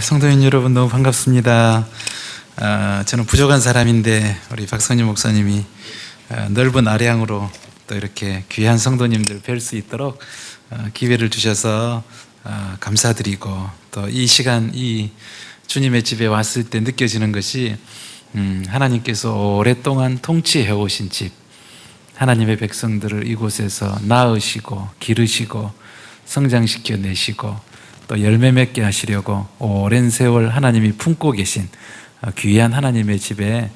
성도인 여러분 너무 반갑습니다. 저는 부족한 사람인데 우리 박선희 목사님이 넓은 아량으로 또 이렇게 귀한 성도님들 뵐 수 있도록 기회를 주셔서 감사드리고, 또 이 시간 이 주님의 집에 왔을 때 느껴지는 것이 하나님께서 오랫동안 통치해 오신 집, 하나님의 백성들을 이곳에서 낳으시고 기르시고 성장시켜 내시고 또 열매 맺게 하시려고 오랜 세월 하나님이 품고 계신 귀한 하나님의 집에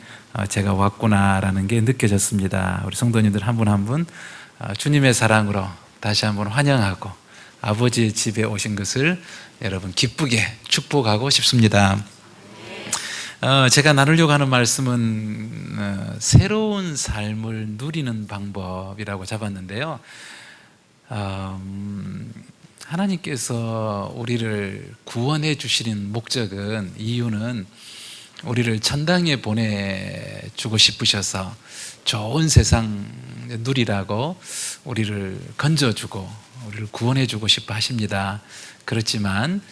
제가 왔구나라는 게 느껴졌습니다. 우리 성도님들 한 분 한 분 주님의 사랑으로 다시 한번 환영하고 아버지의 집에 오신 것을 여러분 기쁘게 축복하고 싶습니다. 제가 나누려고 하는 말씀은 새로운 삶을 누리는 방법이라고 잡았는데요. 하나님께서 우리를 구원해 주시는 목적은, 이유는 우리를 천당에 보내주고 싶으셔서 좋은 세상 누리라고 우리를 건져주고 우리를 구원해 주고 싶어 하십니다. 그렇지만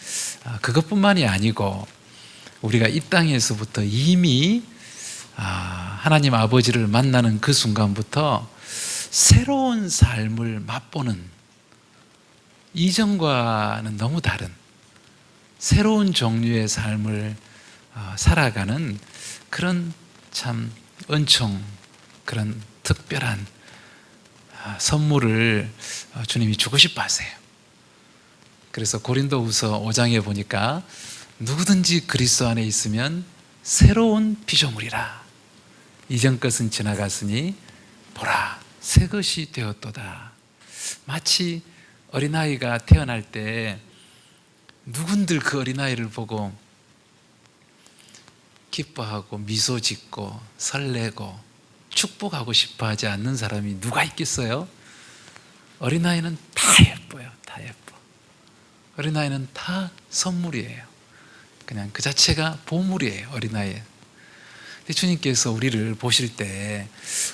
그것뿐만이 아니고 우리가 이 땅에서부터 이미 하나님 아버지를 만나는 그 순간부터 새로운 삶을 맛보는, 이전과는 너무 다른 새로운 종류의 삶을 살아가는 그런 참 은총, 그런 특별한 선물을 주님이 주고 싶어 하세요. 그래서 고린도후서 5장에 보니까 누구든지 그리스도 안에 있으면 새로운 피조물이라, 이전 것은 지나갔으니 보라 새 것이 되었도다. 마치 어린아이가 태어날 때 누군들 그 어린아이를 보고 기뻐하고 미소 짓고 설레고 축복하고 싶어 하지 않는 사람이 누가 있겠어요? 어린아이는 다 예뻐요. 다 예뻐. 어린아이는 다 선물이에요. 그냥 그 자체가 보물이에요. 어린아이. 주님께서 우리를 보실 때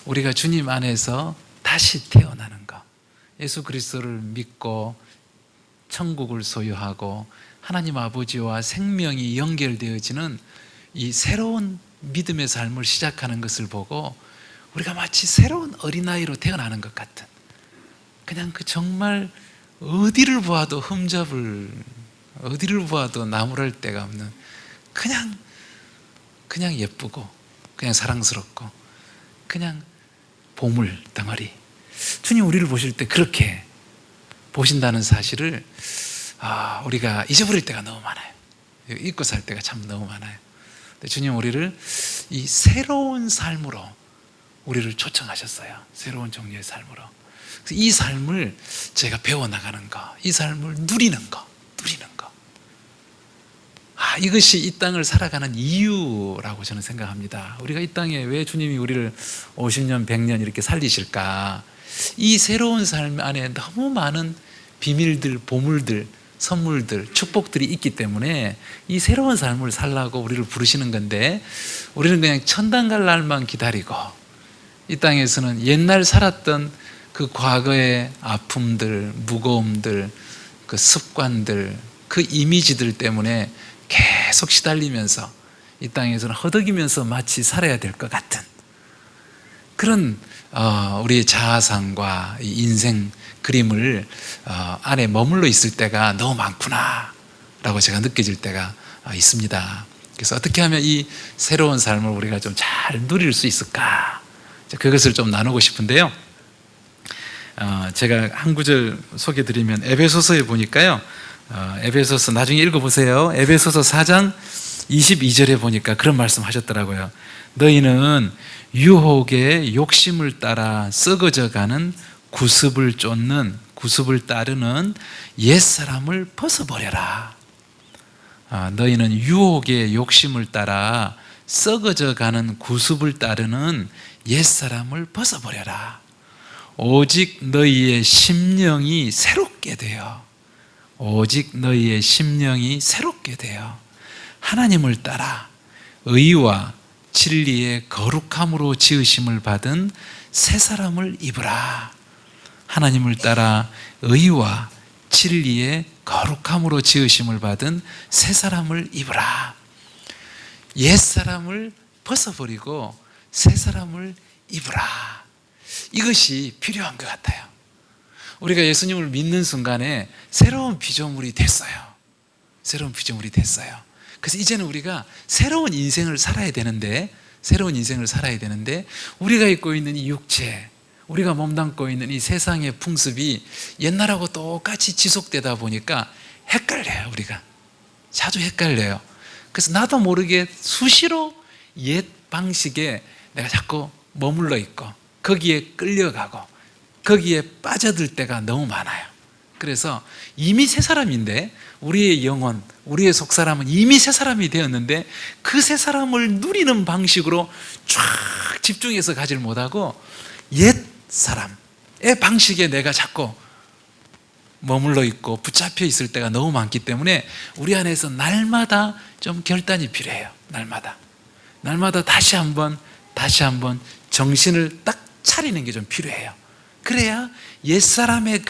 우리가 주님 안에서 다시 태어나는 것, 예수 그리스도를 믿고 천국을 소유하고 하나님 아버지와 생명이 연결되어지는 이 새로운 믿음의 삶을 시작하는 것을 보고 우리가 마치 새로운 어린아이로 태어나는 것 같은, 그냥 그 정말 어디를 보아도 흠잡을, 어디를 보아도 나무랄 데가 없는 그냥 예쁘고 그냥 사랑스럽고 그냥 보물 덩어리. 주님 우리를 보실 때 그렇게 보신다는 사실을 우리가 잊어버릴 때가 너무 많아요. 잊고 살 때가 참 너무 많아요. 근데 주님 우리를 이 새로운 삶으로 우리를 초청하셨어요. 새로운 종류의 삶으로. 그래서 이 삶을 제가 배워나가는 거, 이 삶을 누리는 거. 이것이 이 땅을 살아가는 이유라고 저는 생각합니다. 우리가 이 땅에 왜 주님이 우리를 50년, 100년 이렇게 살리실까? 이 새로운 삶 안에 너무 많은 비밀들, 보물들, 선물들, 축복들이 있기 때문에 이 새로운 삶을 살라고 우리를 부르시는 건데, 우리는 그냥 천당 갈 날만 기다리고 이 땅에서는 옛날 살았던 그 과거의 아픔들, 무거움들, 그 습관들, 그 이미지들 때문에 계속 시달리면서 이 땅에서는 허덕이면서 마치 살아야 될 것 같은 그런 우리의 자아상과 이 인생 그림을 안에 머물러 있을 때가 너무 많구나 라고 제가 느껴질 때가 있습니다. 그래서 어떻게 하면 이 새로운 삶을 우리가 좀 잘 누릴 수 있을까, 그것을 좀 나누고 싶은데요. 제가 한 구절 소개드리면 에베소서에 보니까요, 에베소서 나중에 읽어보세요. 에베소서 4장 22절에 보니까 그런 말씀 하셨더라고요. 너희는 유혹의 욕심을 따라 썩어져가는 구습을 따르는 옛사람을 벗어버려라. 너희는 유혹의 욕심을 따라 썩어져가는 구습을 따르는 옛사람을 벗어버려라. 오직 너희의 심령이 새롭게 되어 하나님을 따라 의와 진리의 거룩함으로 지으심을 받은 새 사람을 입으라. 하나님을 따라 의와 진리의 거룩함으로 지으심을 받은 새 사람을 입으라. 옛 사람을 벗어버리고 새 사람을 입으라. 이것이 필요한 것 같아요. 우리가 예수님을 믿는 순간에 새로운 피조물이 됐어요. 새로운 피조물이 됐어요. 그래서 이제는 우리가 새로운 인생을 살아야 되는데 우리가 입고 있는 이 육체, 우리가 몸담고 있는 이 세상의 풍습이 옛날하고 똑같이 지속되다 보니까 헷갈려요. 우리가 자주 헷갈려요. 그래서 나도 모르게 수시로 옛 방식에 내가 자꾸 머물러 있고 거기에 끌려가고 거기에 빠져들 때가 너무 많아요. 그래서 이미 새 사람인데 우리의 영혼, 우리의 속사람은 이미 새 사람이 되었는데 그 새 사람을 누리는 방식으로 쫙 집중해서 가질 못하고 옛 사람의 방식에 내가 자꾸 머물러 있고 붙잡혀 있을 때가 너무 많기 때문에 우리 안에서 날마다 좀 결단이 필요해요. 날마다 다시 한번 정신을 딱 차리는 게 좀 필요해요. 그래야 옛사람의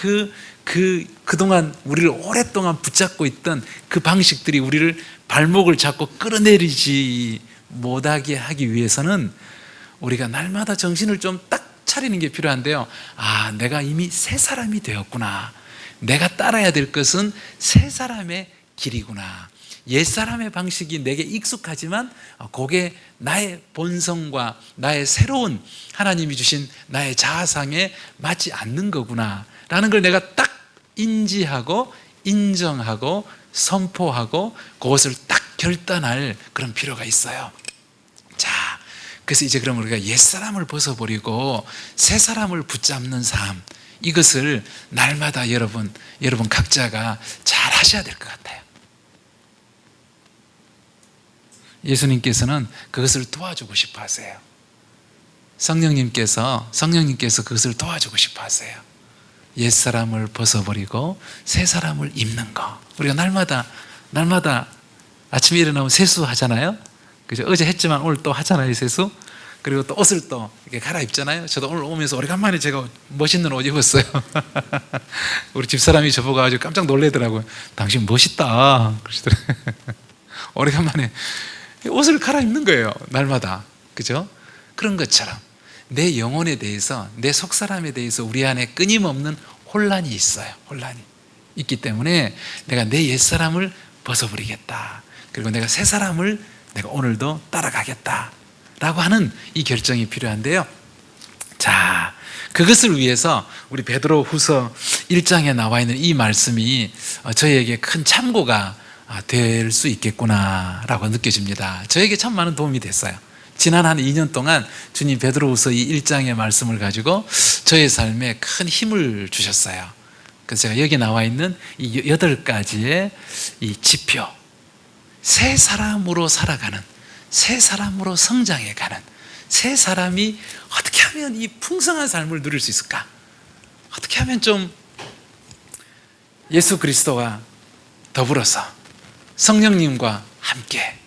그동안 우리를 오랫동안 붙잡고 있던 그 방식들이 우리를 발목을 잡고 끌어내리지 못하게 하기 위해서는 우리가 날마다 정신을 좀 딱 차리는 게 필요한데요. 아, 내가 이미 새 사람이 되었구나. 내가 따라야 될 것은 새 사람의 길이구나. 옛사람의 방식이 내게 익숙하지만 그게 나의 본성과 나의 새로운 하나님이 주신 나의 자아상에 맞지 않는 거구나 라는 걸 내가 딱 인지하고 인정하고 선포하고 그것을 딱 결단할 그런 필요가 있어요. 자, 그래서 이제 그럼 우리가 옛사람을 벗어버리고 새사람을 붙잡는 삶, 이것을 날마다 여러분 각자가 잘 하셔야 될 것 같아요. 예수님께서는 그것을 도와주고 싶어 하세요. 성령님께서 그것을 도와주고 싶어 하세요. 옛사람을 벗어버리고 새사람을 입는 거. 우리가 날마다 아침에 일어나면 세수하잖아요. 그죠? 어제 했지만 오늘 또 하잖아요, 세수. 그리고 또 옷을 또 이렇게 갈아입잖아요. 저도 오늘 오면서 오래간만에 제가 멋있는 옷 입었어요. 우리 집사람이 저보고 아주 깜짝 놀래더라고요. 당신 멋있다 그러시더라고요. 오래간만에 옷을 갈아입는 거예요, 날마다. 그죠? 그런 것처럼 내 영혼에 대해서, 내 속사람에 대해서 우리 안에 끊임없는 혼란이 있어요. 혼란이 있기 때문에 내가 내 옛사람을 벗어버리겠다. 그리고 내가 새 사람을 내가 오늘도 따라가겠다 라고 하는 이 결정이 필요한데요. 자, 그것을 위해서 우리 베드로 후서 1장에 나와 있는 이 말씀이 저희에게 큰 참고가 될 수 있겠구나 라고 느껴집니다. 저에게 참 많은 도움이 됐어요. 지난 한 2년 동안 주님 베드로후서 이 1장의 말씀을 가지고 저의 삶에 큰 힘을 주셨어요. 그래서 제가 여기 나와 있는 이 8가지의 이 지표, 새 사람으로 살아가는, 새 사람으로 성장해가는, 새 사람이 어떻게 하면 이 풍성한 삶을 누릴 수 있을까? 어떻게 하면 좀 예수 그리스도와 더불어서 성령님과 함께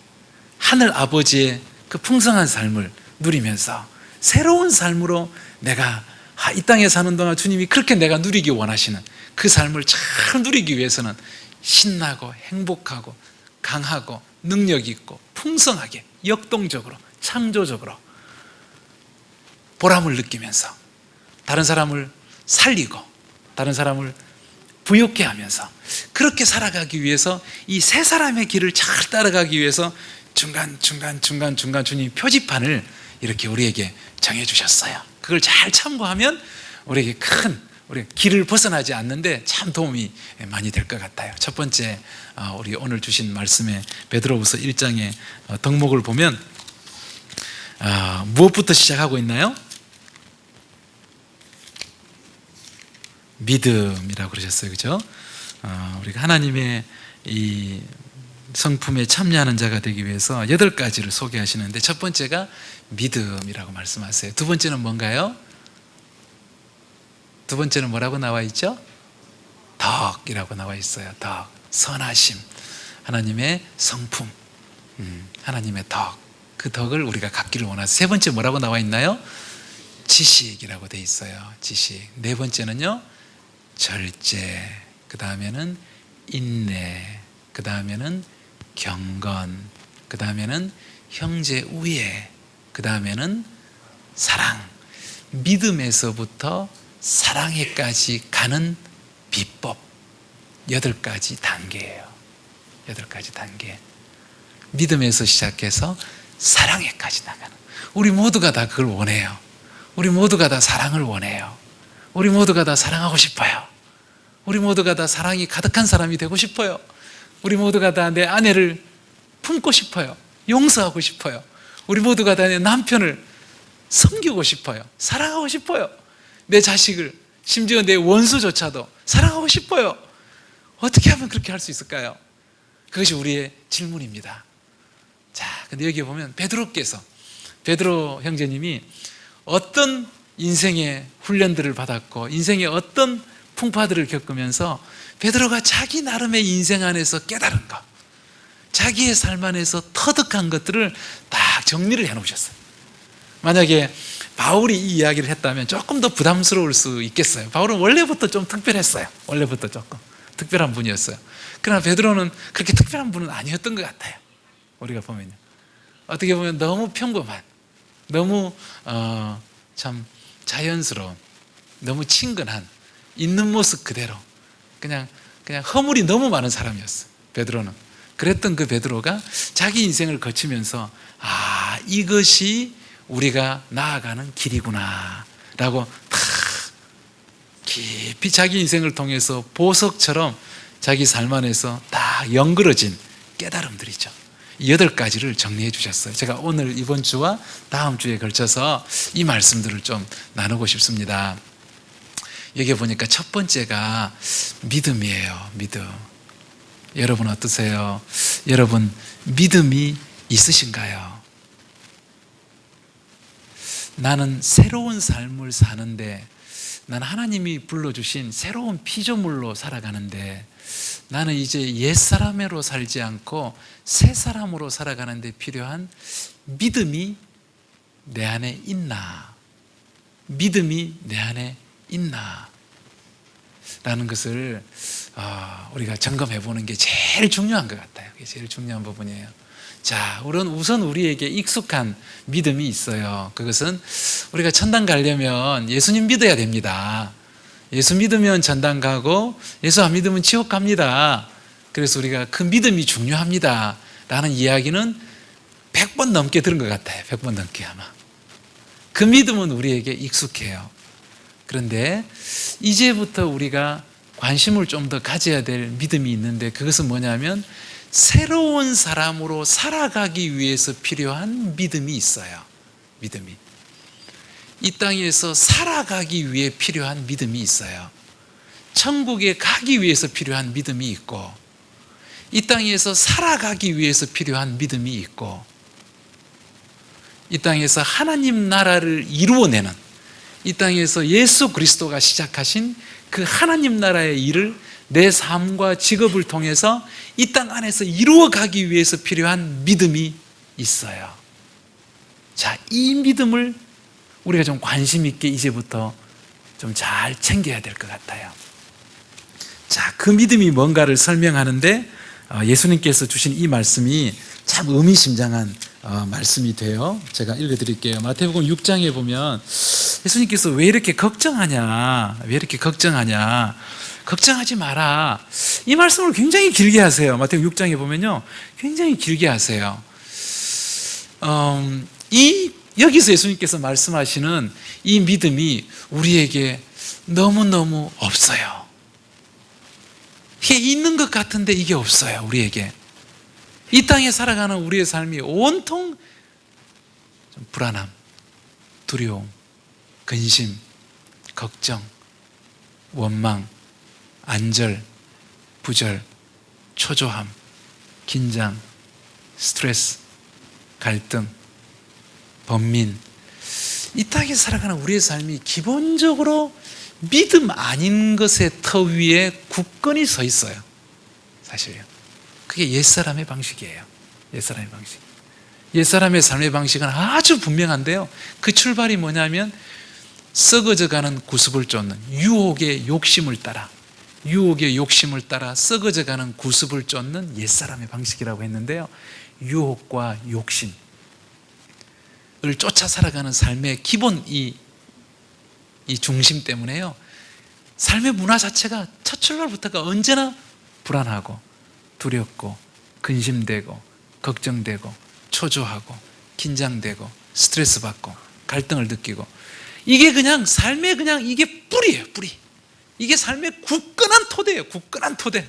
하늘 아버지의 그 풍성한 삶을 누리면서 새로운 삶으로 내가 이 땅에 사는 동안 주님이 그렇게 내가 누리기 원하시는 그 삶을 잘 누리기 위해서는 신나고 행복하고 강하고 능력 있고 풍성하게 역동적으로 창조적으로 보람을 느끼면서 다른 사람을 살리고 다른 사람을 부욕해 하면서 그렇게 살아가기 위해서 이 세 사람의 길을 잘 따라가기 위해서 중간 주님 표지판을 이렇게 우리에게 정해주셨어요. 그걸 잘 참고하면 우리에게 우리 길을 벗어나지 않는데 참 도움이 많이 될 것 같아요. 첫 번째, 우리 오늘 주신 말씀에 베드로후서 1장의 덕목을 보면 무엇부터 시작하고 있나요? 믿음이라고 그러셨어요. 그죠? 우리가 하나님의 이 성품에 참여하는 자가 되기 위해서 8가지를 소개하시는데 첫 번째가 믿음이라고 말씀하세요. 두 번째는 뭔가요? 두 번째는 뭐라고 나와 있죠? 덕이라고 나와 있어요. 덕, 선하심, 하나님의 성품, 하나님의 덕. 그 덕을 우리가 갖기를 원하세요. 세 번째 뭐라고 나와 있나요? 지식이라고 돼 있어요. 지식. 네 번째는요, 절제. 그 다음에는 인내, 그 다음에는 경건, 그 다음에는 형제 우애, 그 다음에는 사랑. 믿음에서부터 사랑에까지 가는 비법 8가지 단계예요. 8가지 단계. 믿음에서 시작해서 사랑에까지 나가는. 우리 모두가 다 그걸 원해요. 우리 모두가 다 사랑을 원해요. 우리 모두가 다 사랑하고 싶어요. 우리 모두가 다 사랑이 가득한 사람이 되고 싶어요. 우리 모두가 다 내 아내를 품고 싶어요. 용서하고 싶어요. 우리 모두가 다 내 남편을 섬기고 싶어요. 사랑하고 싶어요. 내 자식을, 심지어 내 원수조차도 사랑하고 싶어요. 어떻게 하면 그렇게 할 수 있을까요? 그것이 우리의 질문입니다. 자, 근데 여기 보면 베드로 형제님이 어떤 인생의 훈련들을 받았고 인생의 어떤 풍파들을 겪으면서 베드로가 자기 나름의 인생 안에서 깨달은 것, 자기의 삶 안에서 터득한 것들을 딱 정리를 해놓으셨어요. 만약에 바울이 이 이야기를 했다면 조금 더 부담스러울 수 있겠어요. 바울은 원래부터 좀 특별했어요. 원래부터 조금 특별한 분이었어요. 그러나 베드로는 그렇게 특별한 분은 아니었던 것 같아요. 우리가 보면요, 어떻게 보면 너무 평범한, 너무 참 자연스러운, 너무 친근한, 있는 모습 그대로 그냥 허물이 너무 많은 사람이었어요. 베드로는. 그랬던 그 베드로가 자기 인생을 거치면서 이것이 우리가 나아가는 길이구나 라고 탁 깊이 자기 인생을 통해서 보석처럼 자기 삶 안에서 딱 연그러진 깨달음들이죠. 8가지를 정리해 주셨어요. 제가 오늘 이번 주와 다음 주에 걸쳐서 이 말씀들을 좀 나누고 싶습니다. 여기 보니까 첫 번째가 믿음이에요. 믿음. 여러분 어떠세요? 여러분 믿음이 있으신가요? 나는 새로운 삶을 사는데, 나는 하나님이 불러주신 새로운 피조물로 살아가는데, 나는 이제 옛사람으로 살지 않고 새사람으로 살아가는 데 필요한 믿음이 내 안에 있나? 믿음이 내 안에 있나? 라는 것을 우리가 점검해 보는 게 제일 중요한 것 같아요. 그게 제일 중요한 부분이에요. 자, 우선 우리에게 익숙한 믿음이 있어요. 그것은 우리가 천당 가려면 예수님 믿어야 됩니다. 예수 믿으면 천당 가고 예수 안 믿으면 지옥 갑니다. 그래서 우리가 그 믿음이 중요합니다 라는 이야기는 100번 넘게 들은 것 같아요. 100번 넘게 아마. 그 믿음은 우리에게 익숙해요. 그런데 이제부터 우리가 관심을 좀 더 가져야 될 믿음이 있는데, 그것은 뭐냐면 새로운 사람으로 살아가기 위해서 필요한 믿음이 있어요. 믿음이. 이 땅에서 살아가기 위해 필요한 믿음이 있어요. 천국에 가기 위해서 필요한 믿음이 있고, 이 땅에서 살아가기 위해서 필요한 믿음이 있고, 이 땅에서 하나님 나라를 이루어내는, 이 땅에서 예수 그리스도가 시작하신 그 하나님 나라의 일을 내 삶과 직업을 통해서 이 땅 안에서 이루어가기 위해서 필요한 믿음이 있어요. 자, 이 믿음을 우리가 좀 관심 있게 이제부터 좀 잘 챙겨야 될 것 같아요. 자, 그 믿음이 뭔가를 설명하는데 예수님께서 주신 이 말씀이 참 의미심장한 말씀이 돼요. 제가 읽어드릴게요. 마태복음 6장에 보면 예수님께서 왜 이렇게 걱정하냐, 걱정하지 마라, 이 말씀을 굉장히 길게 하세요. 마태복음 6장에 보면요, 굉장히 길게 하세요. 여기서 예수님께서 말씀하시는 이 믿음이 우리에게 너무너무 없어요. 이게 있는 것 같은데 이게 없어요. 우리에게 이 땅에 살아가는 우리의 삶이 온통 좀 불안함, 두려움, 근심, 걱정, 원망, 안절, 부절, 초조함, 긴장, 스트레스, 갈등, 번민, 이 땅에 살아가는 우리의 삶이 기본적으로 믿음 아닌 것의 터 위에 굳건히 서 있어요. 사실요. 그게 옛사람의 방식이에요. 옛사람의 방식. 옛사람의 삶의 방식은 아주 분명한데요, 그 출발이 뭐냐면 썩어져가는 구습을 쫓는 유혹의 욕심을 따라 유혹의 욕심을 따라 썩어져가는 구습을 쫓는 옛사람의 방식이라고 했는데요, 유혹과 욕심을 쫓아 살아가는 삶의 기본 이 중심 때문에요, 삶의 문화 자체가 첫 출발부터가 언제나 불안하고 두렵고 근심되고 걱정되고 초조하고 긴장되고 스트레스 받고 갈등을 느끼고, 이게 그냥 삶의 그냥 이게 뿌리예요. 뿌리. 이게 삶의 굳건한 토대예요. 굳건한 토대.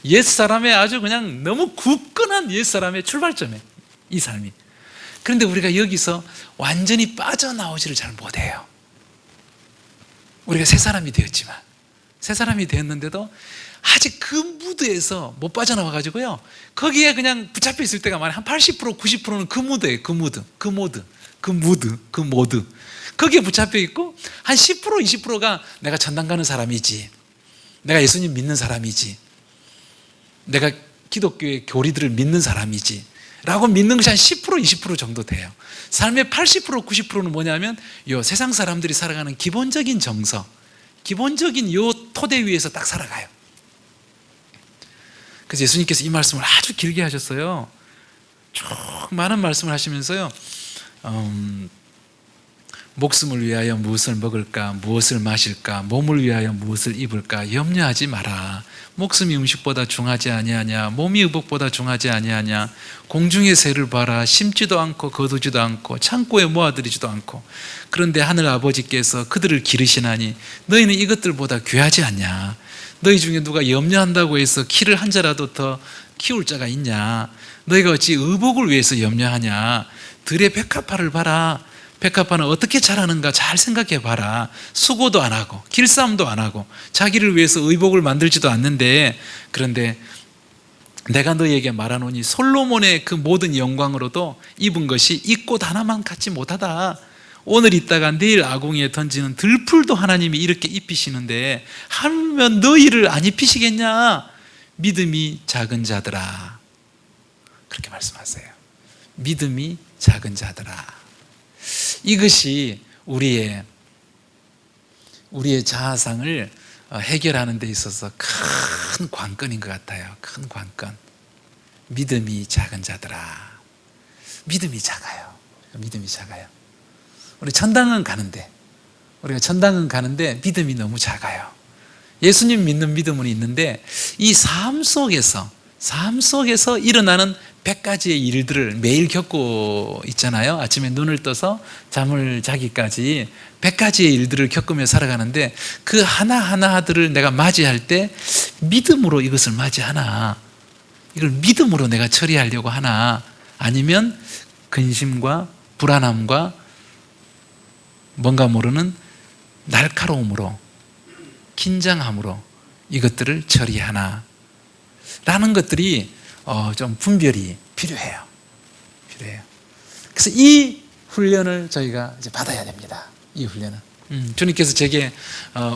옛사람의 아주 그냥 너무 굳건한 옛사람의 출발점이에요, 이 삶이. 그런데 우리가 여기서 완전히 빠져나오지를 잘 못해요. 우리가 새 사람이 되었지만, 새 사람이 되었는데도 아직 그 무드에서 못 빠져나와 가지고요, 거기에 그냥 붙잡혀 있을 때가 많아요. 한 80% 90%는 그 무드예요. 그 모드 거기에 붙잡혀 있고, 한 10% 20%가 내가 전당 가는 사람이지, 내가 예수님 믿는 사람이지, 내가 기독교의 교리들을 믿는 사람이지 라고 믿는 것이 한 10% 20% 정도 돼요. 삶의 80% 90%는 뭐냐면 요 세상 사람들이 살아가는 기본적인 정서, 기본적인 요 토대 위에서 딱 살아가요. 그래서 예수님께서 이 말씀을 아주 길게 하셨어요. 쭉 많은 말씀을 하시면서요, 목숨을 위하여 무엇을 먹을까, 무엇을 마실까, 몸을 위하여 무엇을 입을까 염려하지 마라. 목숨이 음식보다 중하지 아니하냐, 몸이 의복보다 중하지 아니하냐. 공중의 새를 봐라. 심지도 않고 거두지도 않고 창고에 모아들이지도 않고, 그런데 하늘 아버지께서 그들을 기르시나니 너희는 이것들보다 귀하지 않냐. 너희 중에 누가 염려한다고 해서 키를 한 자라도 더 키울 자가 있냐. 너희가 어찌 의복을 위해서 염려하냐. 들의 백합화를 봐라. 백합화는 어떻게 자라는가 잘 생각해 봐라. 수고도 안 하고 길쌈도 안 하고 자기를 위해서 의복을 만들지도 않는데, 그런데 내가 너희에게 말하노니 솔로몬의 그 모든 영광으로도 입은 것이 이 꽃 하나만 갖지 못하다. 오늘 있다가 내일 아궁이에 던지는 들풀도 하나님이 이렇게 입히시는데 하면 너희를 안 입히시겠냐. 믿음이 작은 자들아, 그렇게 말씀하세요. 믿음이 작은 자들아. 이것이 우리의 자아상을 해결하는 데 있어서 큰 관건인 것 같아요. 큰 관건. 믿음이 작은 자들아. 믿음이 작아요. 믿음이 작아요. 우리가 천당은 가는데 믿음이 너무 작아요. 예수님 믿는 믿음은 있는데 이 삶 속에서 일어나는 100가지의 일들을 매일 겪고 있잖아요. 아침에 눈을 떠서 잠을 자기까지 100가지의 일들을 겪으며 살아가는데, 그 하나하나들을 내가 맞이할 때 믿음으로 이것을 맞이하나, 이걸 믿음으로 내가 처리하려고 하나, 아니면 근심과 불안함과 뭔가 모르는 날카로움으로, 긴장함으로 이것들을 처리하나 라는 것들이 좀 분별이 필요해요. 그래서 이 훈련을 저희가 이제 받아야 됩니다. 이 훈련은. 주님께서 제게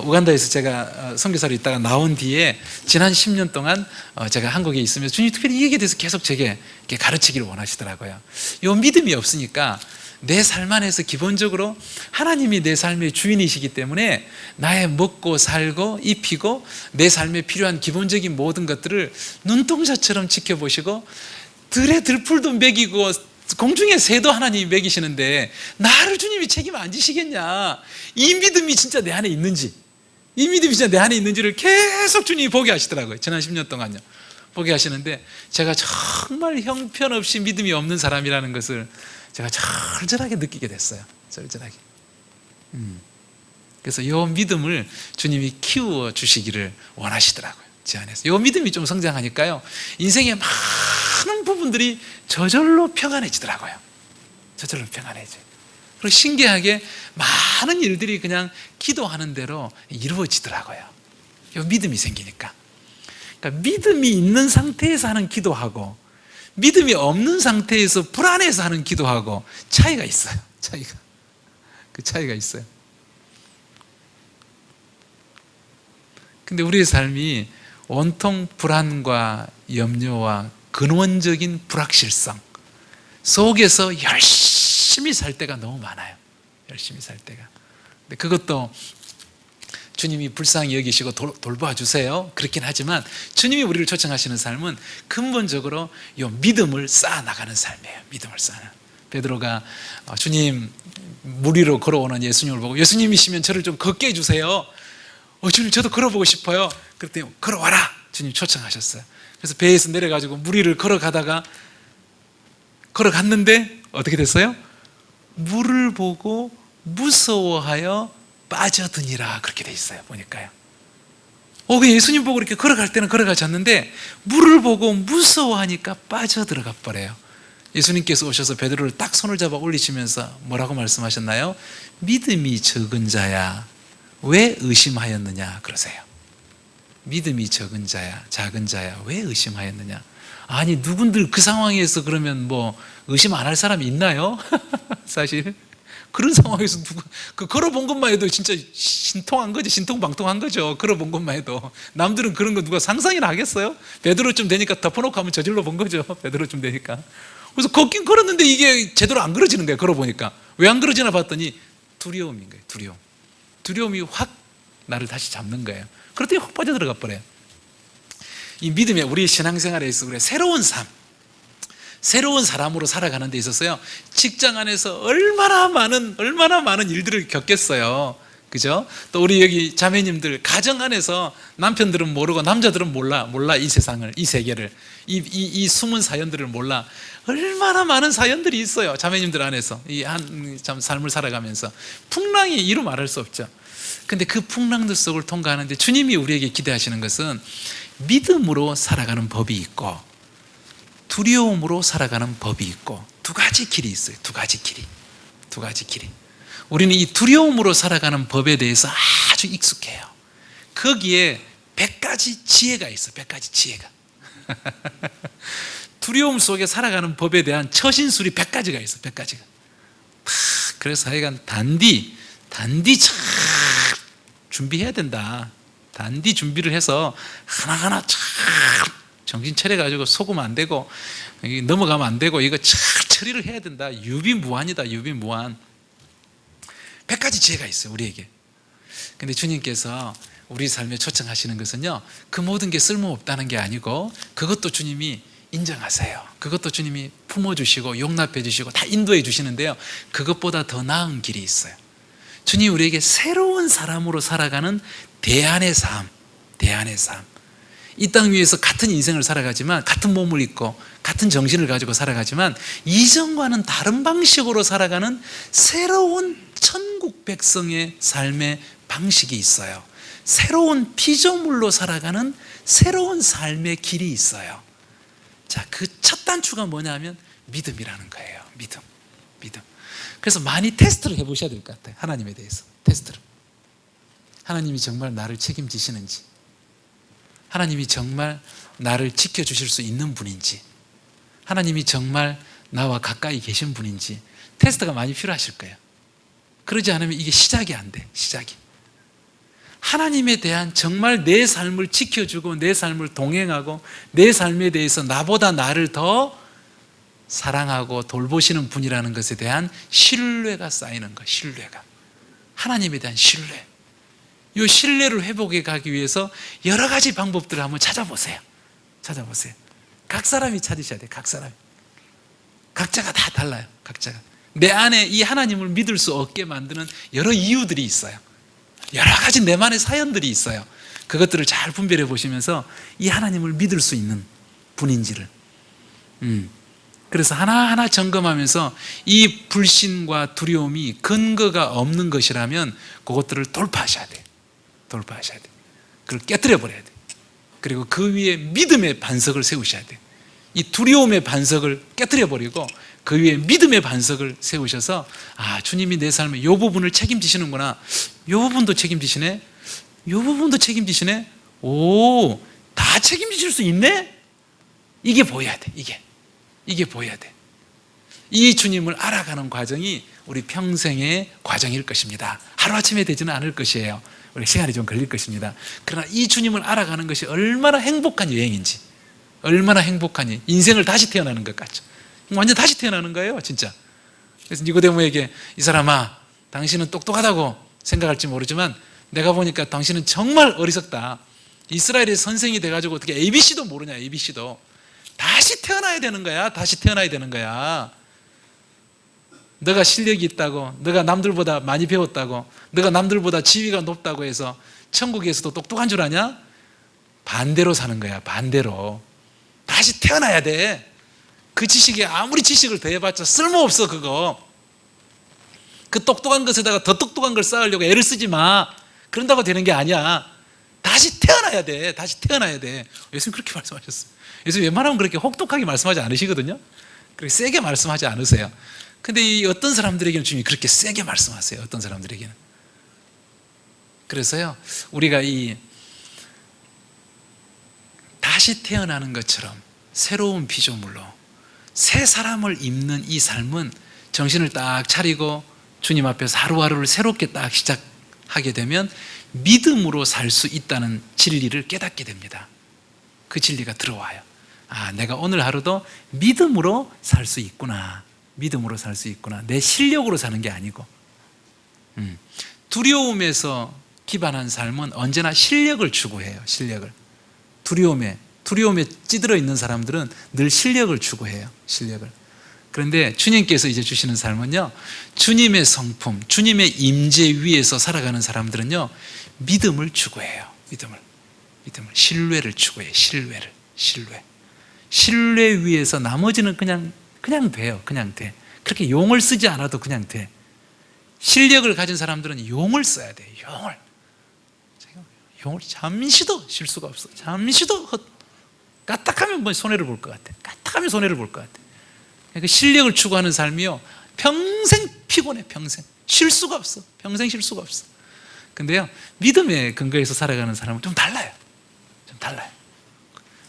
우간다에서 제가 선교사로 있다가 나온 뒤에 지난 10년 동안 제가 한국에 있으면서 주님이 특별히 이 얘기에 대해서 계속 제게 가르치기를 원하시더라고요. 이 믿음이 없으니까 내 삶 안에서 기본적으로 하나님이 내 삶의 주인이시기 때문에 나의 먹고 살고 입히고 내 삶에 필요한 기본적인 모든 것들을 눈동자처럼 지켜보시고, 들의 들풀도 먹이고 공중의 새도 하나님이 먹이시는데 나를 주님이 책임 안 지시겠냐. 이 믿음이 진짜 내 안에 있는지, 이 믿음이 진짜 내 안에 있는지를 계속 주님이 보게 하시더라고요. 지난 10년 동안요. 보게 하시는데 제가 정말 형편없이 믿음이 없는 사람이라는 것을 제가 절절하게 느끼게 됐어요. 절절하게. 그래서 이 믿음을 주님이 키워 주시기를 원하시더라고요. 제 안에서. 이 믿음이 좀 성장하니까요, 인생의 많은 부분들이 저절로 평안해지더라고요. 저절로 평안해져요. 그리고 신기하게 많은 일들이 그냥 기도하는 대로 이루어지더라고요. 이 믿음이 생기니까. 그러니까 믿음이 있는 상태에서 하는 기도하고 믿음이 없는 상태에서 불안해서 하는 기도하고 차이가 있어요. 그 차이가 있어요. 근데 우리의 삶이 온통 불안과 염려와 근원적인 불확실성 속에서 열심히 살 때가 너무 많아요. 열심히 살 때가. 근데 그것도 주님이 불쌍히 여기시고 돌봐주세요. 그렇긴 하지만 주님이 우리를 초청하시는 삶은 근본적으로 이 믿음을 쌓아나가는 삶이에요. 믿음을 쌓아나가는. 베드로가 주님 물 위로 걸어오는 예수님을 보고 예수님이시면 저를 좀 걷게 해주세요. 주님 저도 걸어보고 싶어요. 그랬더니 걸어와라. 주님 초청하셨어요. 그래서 배에서 내려가지고 물 위를 걸어갔는데 어떻게 됐어요? 물을 보고 무서워하여 빠져드니라. 그렇게 돼 있어요. 보니까요. 그 예수님 보고 이렇게 걸어갈 때는 걸어가셨는데 물을 보고 무서워하니까 빠져들어가 버려요. 예수님께서 오셔서 베드로를 딱 손을 잡아 올리시면서 뭐라고 말씀하셨나요? 믿음이 적은 자야 왜 의심하였느냐 그러세요. 믿음이 적은 자야, 작은 자야 왜 의심하였느냐. 아니 누군들 그 상황에서 그러면 뭐 의심 안 할 사람이 있나요? 사실 그런 상황에서 그 걸어본 것만 해도 진짜 신통한 거죠. 신통방통한 거죠. 걸어본 것만 해도. 남들은 그런 거 누가 상상이나 하겠어요? 베드로쯤 되니까 덮어놓고 하면 저질러 본 거죠. 베드로쯤 되니까. 그래서 걷긴 걸었는데 이게 제대로 안 걸어지는 거예요. 걸어보니까. 왜 안 걸어지나 봤더니 두려움인 거예요. 두려움. 두려움이 확 나를 다시 잡는 거예요. 그랬더니 확 빠져들어가 버려요. 이 믿음에 우리 신앙생활에 있어 그래 새로운 삶, 새로운 사람으로 살아가는 데 있어서요, 직장 안에서 얼마나 많은 일들을 겪겠어요. 그죠? 또 우리 여기 자매님들 가정 안에서 남편들은 모르고 남자들은 몰라 이 세상을, 이 세계를, 이 숨은 사연들을 몰라. 얼마나 많은 사연들이 있어요. 자매님들 안에서 이 한 참 삶을 살아가면서 풍랑이 이루 말할 수 없죠. 근데 그 풍랑들 속을 통과하는데 주님이 우리에게 기대하시는 것은 믿음으로 살아가는 법이 있고 두려움으로 살아가는 법이 있고 두 가지 길이 있어요. 두 가지 길이. 우리는 이 두려움으로 살아가는 법에 대해서 아주 익숙해요. 거기에 100가지 지혜가 있어. 100가지 지혜가. 두려움 속에 살아가는 법에 대한 처신술이 100가지가 있어. 100가지가. 그래서 하여간 단디 참 준비해야 된다. 단디 준비를 해서 하나하나 참 정신 차려가지고 속으면 안 되고 넘어가면 안 되고 이거 참 처리를 해야 된다. 유비무환이다. 유비무환. 100가지 지혜가 있어요. 우리에게. 근데 주님께서 우리 삶에 초청하시는 것은요, 그 모든 게 쓸모없다는 게 아니고 그것도 주님이 인정하세요. 그것도 주님이 품어주시고 용납해 주시고 다 인도해 주시는데요, 그것보다 더 나은 길이 있어요. 주님이 우리에게 새로운 사람으로 살아가는 대안의 삶. 이 땅 위에서 같은 인생을 살아가지만, 같은 몸을 입고 같은 정신을 가지고 살아가지만 이전과는 다른 방식으로 살아가는 새로운 천국 백성의 삶의 방식이 있어요. 새로운 피조물로 살아가는 새로운 삶의 길이 있어요. 자, 그 첫 단추가 뭐냐면 믿음이라는 거예요. 믿음. 그래서 많이 테스트를 해보셔야 될 것 같아요. 하나님에 대해서 테스트를. 하나님이 정말 나를 책임지시는지, 하나님이 정말 나를 지켜주실 수 있는 분인지, 하나님이 정말 나와 가까이 계신 분인지 테스트가 많이 필요하실 거예요. 그러지 않으면 이게 시작이 안 돼. 시작이. 하나님에 대한 정말 내 삶을 지켜주고 내 삶을 동행하고 내 삶에 대해서 나보다 나를 더 사랑하고 돌보시는 분이라는 것에 대한 신뢰가 쌓이는 거. 신뢰가. 하나님에 대한 신뢰. 이 신뢰를 회복해 가기 위해서 여러 가지 방법들을 한번 찾아보세요. 각 사람이 찾으셔야 돼요. 각 사람이. 각자가 다 달라요. 각자가. 내 안에 이 하나님을 믿을 수 없게 만드는 여러 이유들이 있어요. 여러 가지 내만의 사연들이 있어요. 그것들을 잘 분별해 보시면서 이 하나님을 믿을 수 있는 분인지를. 그래서 하나하나 점검하면서 이 불신과 두려움이 근거가 없는 것이라면 그것들을 돌파하셔야 돼요. 그걸 깨뜨려 버려야 돼요. 그리고 그 위에 믿음의 반석을 세우셔야 돼요. 이 두려움의 반석을 깨뜨려 버리고 그 위에 믿음의 반석을 세우셔서, 아, 주님이 내 삶의 이 부분을 책임지시는구나. 이 부분도 책임지시네. 오, 다 책임지실 수 있네? 이게 보여야 돼. 이게 보여야 돼. 이 주님을 알아가는 과정이 우리 평생의 과정일 것입니다. 하루아침에 되지는 않을 것이에요. 우리 시간이 좀 걸릴 것입니다. 그러나 이 주님을 알아가는 것이 얼마나 행복한 여행인지, 얼마나 행복하니, 인생을 다시 태어나는 것 같죠. 완전 다시 태어나는 거예요, 진짜. 그래서 니고데모에게, 이 사람아, 당신은 똑똑하다고 생각할지 모르지만 내가 보니까 당신은 정말 어리석다. 이스라엘의 선생이 돼가지고 어떻게 ABC도 모르냐. ABC도 다시 태어나야 되는 거야. 다시 태어나야 되는 거야. 너가 실력이 있다고, 너가 남들보다 많이 배웠다고, 너가 남들보다 지위가 높다고 해서 천국에서도 똑똑한 줄 아냐? 반대로 사는 거야. 반대로. 다시 태어나야 돼. 그 지식에 아무리 지식을 더해봤자 쓸모없어. 그거 그 똑똑한 것에다가 더 똑똑한 걸 쌓으려고 애를 쓰지 마. 그런다고 되는 게 아니야. 다시 태어나야 돼. 다시 태어나야 돼. 예수님 그렇게 말씀하셨어요. 예수님 웬만하면 그렇게 혹독하게 말씀하지 않으시거든요. 그렇게 세게 말씀하지 않으세요. 근데 이 어떤 사람들에게는 주님이 그렇게 세게 말씀하세요. 어떤 사람들에게는. 그래서요, 우리가 이 다시 태어나는 것처럼 새로운 피조물로 새 사람을 입는 이 삶은 정신을 딱 차리고 주님 앞에서 하루하루를 새롭게 딱 시작하게 되면 믿음으로 살 수 있다는 진리를 깨닫게 됩니다. 그 진리가 들어와요. 아, 내가 오늘 하루도 믿음으로 살 수 있구나. 믿음으로 살 수 있구나. 내 실력으로 사는 게 아니고. 두려움에서 기반한 삶은 언제나 실력을 추구해요. 실력을. 두려움에 찌들어 있는 사람들은 늘 실력을 추구해요. 실력을. 그런데 주님께서 이제 주시는 삶은요, 주님의 성품, 주님의 임재 위에서 살아가는 사람들은요, 믿음을 추구해요. 믿음을. 신뢰를 추구해요. 신뢰 위에서 나머지는 그냥 돼요. 그냥 돼. 그렇게 용을 쓰지 않아도 그냥 돼. 실력을 가진 사람들은 용을 써야 돼요. 용을 잠시도 쉴 수가 없어. 잠시도 까딱하면 뭐 손해를 볼 것 같아. 까딱하면 손해를 볼 것 같아. 그 실력을 추구하는 삶이요, 평생 피곤해. 평생 쉴 수가 없어. 평생 쉴 수가 없어. 근데요, 믿음의 근거에서 살아가는 사람은 좀 달라요.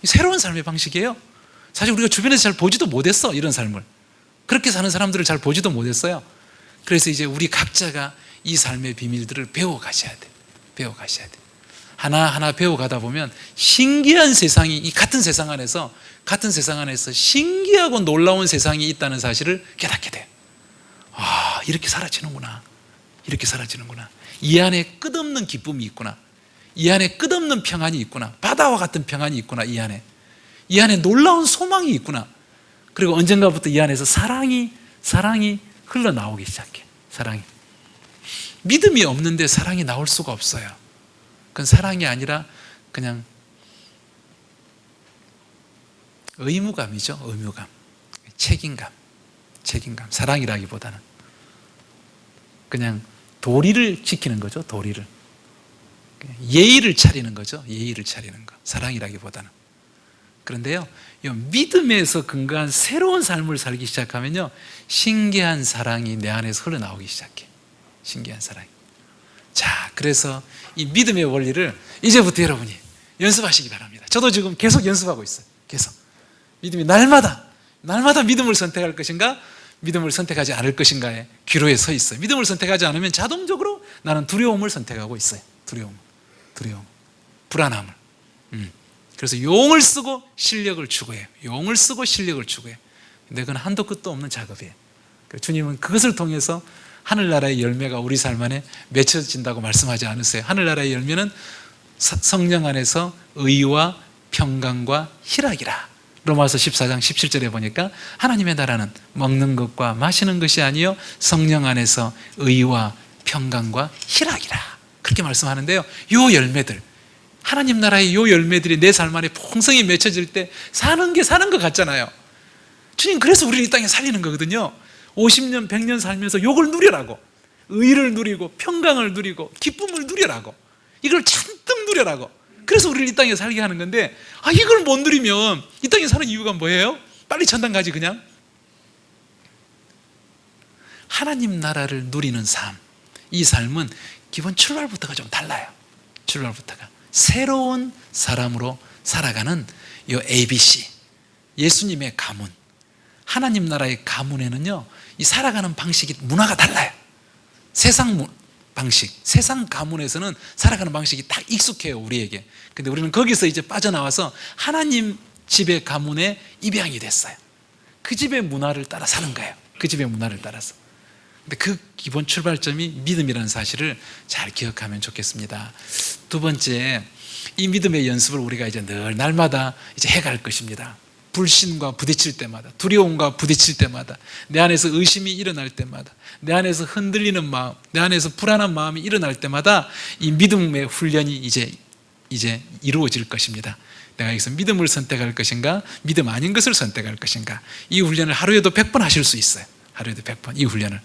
새로운 삶의 방식이에요. 사실 우리가 주변에서 잘 보지도 못했어. 이런 삶을 그렇게 사는 사람들을 잘 보지도 못했어요. 그래서 이제 우리 각자가 이 삶의 비밀들을 배워가셔야 돼. 하나하나 배워가다 보면 신기한 세상이, 이 같은 세상 안에서 신기하고 놀라운 세상이 있다는 사실을 깨닫게 돼. 아, 이렇게 사라지는구나. 이 안에 끝없는 기쁨이 있구나. 이 안에 끝없는 평안이 있구나. 바다와 같은 평안이 있구나. 이 안에 놀라운 소망이 있구나. 그리고 언젠가부터 이 안에서 사랑이 흘러나오기 시작해. 사랑이. 믿음이 없는데 사랑이 나올 수가 없어요. 그건 사랑이 아니라 그냥 의무감이죠. 의무감. 책임감. 사랑이라기보다는 그냥 도리를 지키는 거죠. 도리를. 예의를 차리는 거죠. 사랑이라기보다는. 그런데요, 이 믿음에서 근거한 새로운 삶을 살기 시작하면요, 신기한 사랑이 내 안에서 흘러나오기 시작해. 신기한 사랑이. 자, 그래서 이 믿음의 원리를 이제부터 여러분이 연습하시기 바랍니다. 저도 지금 계속 연습하고 있어요. 계속. 믿음이 날마다 믿음을 선택할 것인가, 믿음을 선택하지 않을 것인가의 기로에 서 있어요. 믿음을 선택하지 않으면 자동적으로 나는 두려움을 선택하고 있어요. 두려움, 불안함을. 그래서 용을 쓰고 실력을 추구해요. 근데 그건 한도 끝도 없는 작업이에요. 주님은 그것을 통해서 하늘나라의 열매가 우리 삶 안에 맺혀진다고 말씀하지 않으세요? 하늘나라의 열매는 성령 안에서 의와 평강과 희락이라. 로마서 14장 17절에 보니까 하나님의 나라는 먹는 것과 마시는 것이 아니요 성령 안에서 의와 평강과 희락이라. 그렇게 말씀하는데요, 요 열매들, 하나님 나라의 요 열매들이 내 삶 안에 풍성히 맺혀질 때 사는 것 같잖아요. 주님 그래서 우리를 이 땅에 살리는 거거든요. 50년 100년 살면서 요걸 누려라고, 의를 누리고 평강을 누리고 기쁨을 누려라고, 이걸 잔뜩 누려라고. 그래서 우리를 이 땅에 살게 하는 건데, 이걸 못 누리면 이 땅에 사는 이유가 뭐예요? 빨리 천당 가지. 그냥 하나님 나라를 누리는 삶, 이 삶은 기본 출발부터가 좀 달라요. 출발부터가 새로운 사람으로 살아가는 이 ABC, 예수님의 가문, 하나님 나라의 가문에는요, 이 살아가는 방식이, 문화가 달라요. 세상 가문에서는 살아가는 방식이 딱 익숙해요, 우리에게. 근데 우리는 거기서 이제 빠져나와서 하나님 집의 가문에 입양이 됐어요. 그 집의 문화를 따라 사는 거예요. 그 집의 문화를 따라서. 근데 그 기본 출발점이 믿음이라는 사실을 잘 기억하면 좋겠습니다. 두 번째, 이 믿음의 연습을 우리가 이제 늘 날마다 이제 해갈 것입니다. 불신과 부딪힐 때마다, 두려움과 부딪힐 때마다, 내 안에서 의심이 일어날 때마다, 내 안에서 흔들리는 마음, 내 안에서 불안한 마음이 일어날 때마다 이 믿음의 훈련이 이제 이루어질 것입니다. 내가 여기서 믿음을 선택할 것인가, 믿음 아닌 것을 선택할 것인가. 이 훈련을 하루에도 100번 하실 수 있어요. 하루에도 100번 이 훈련을.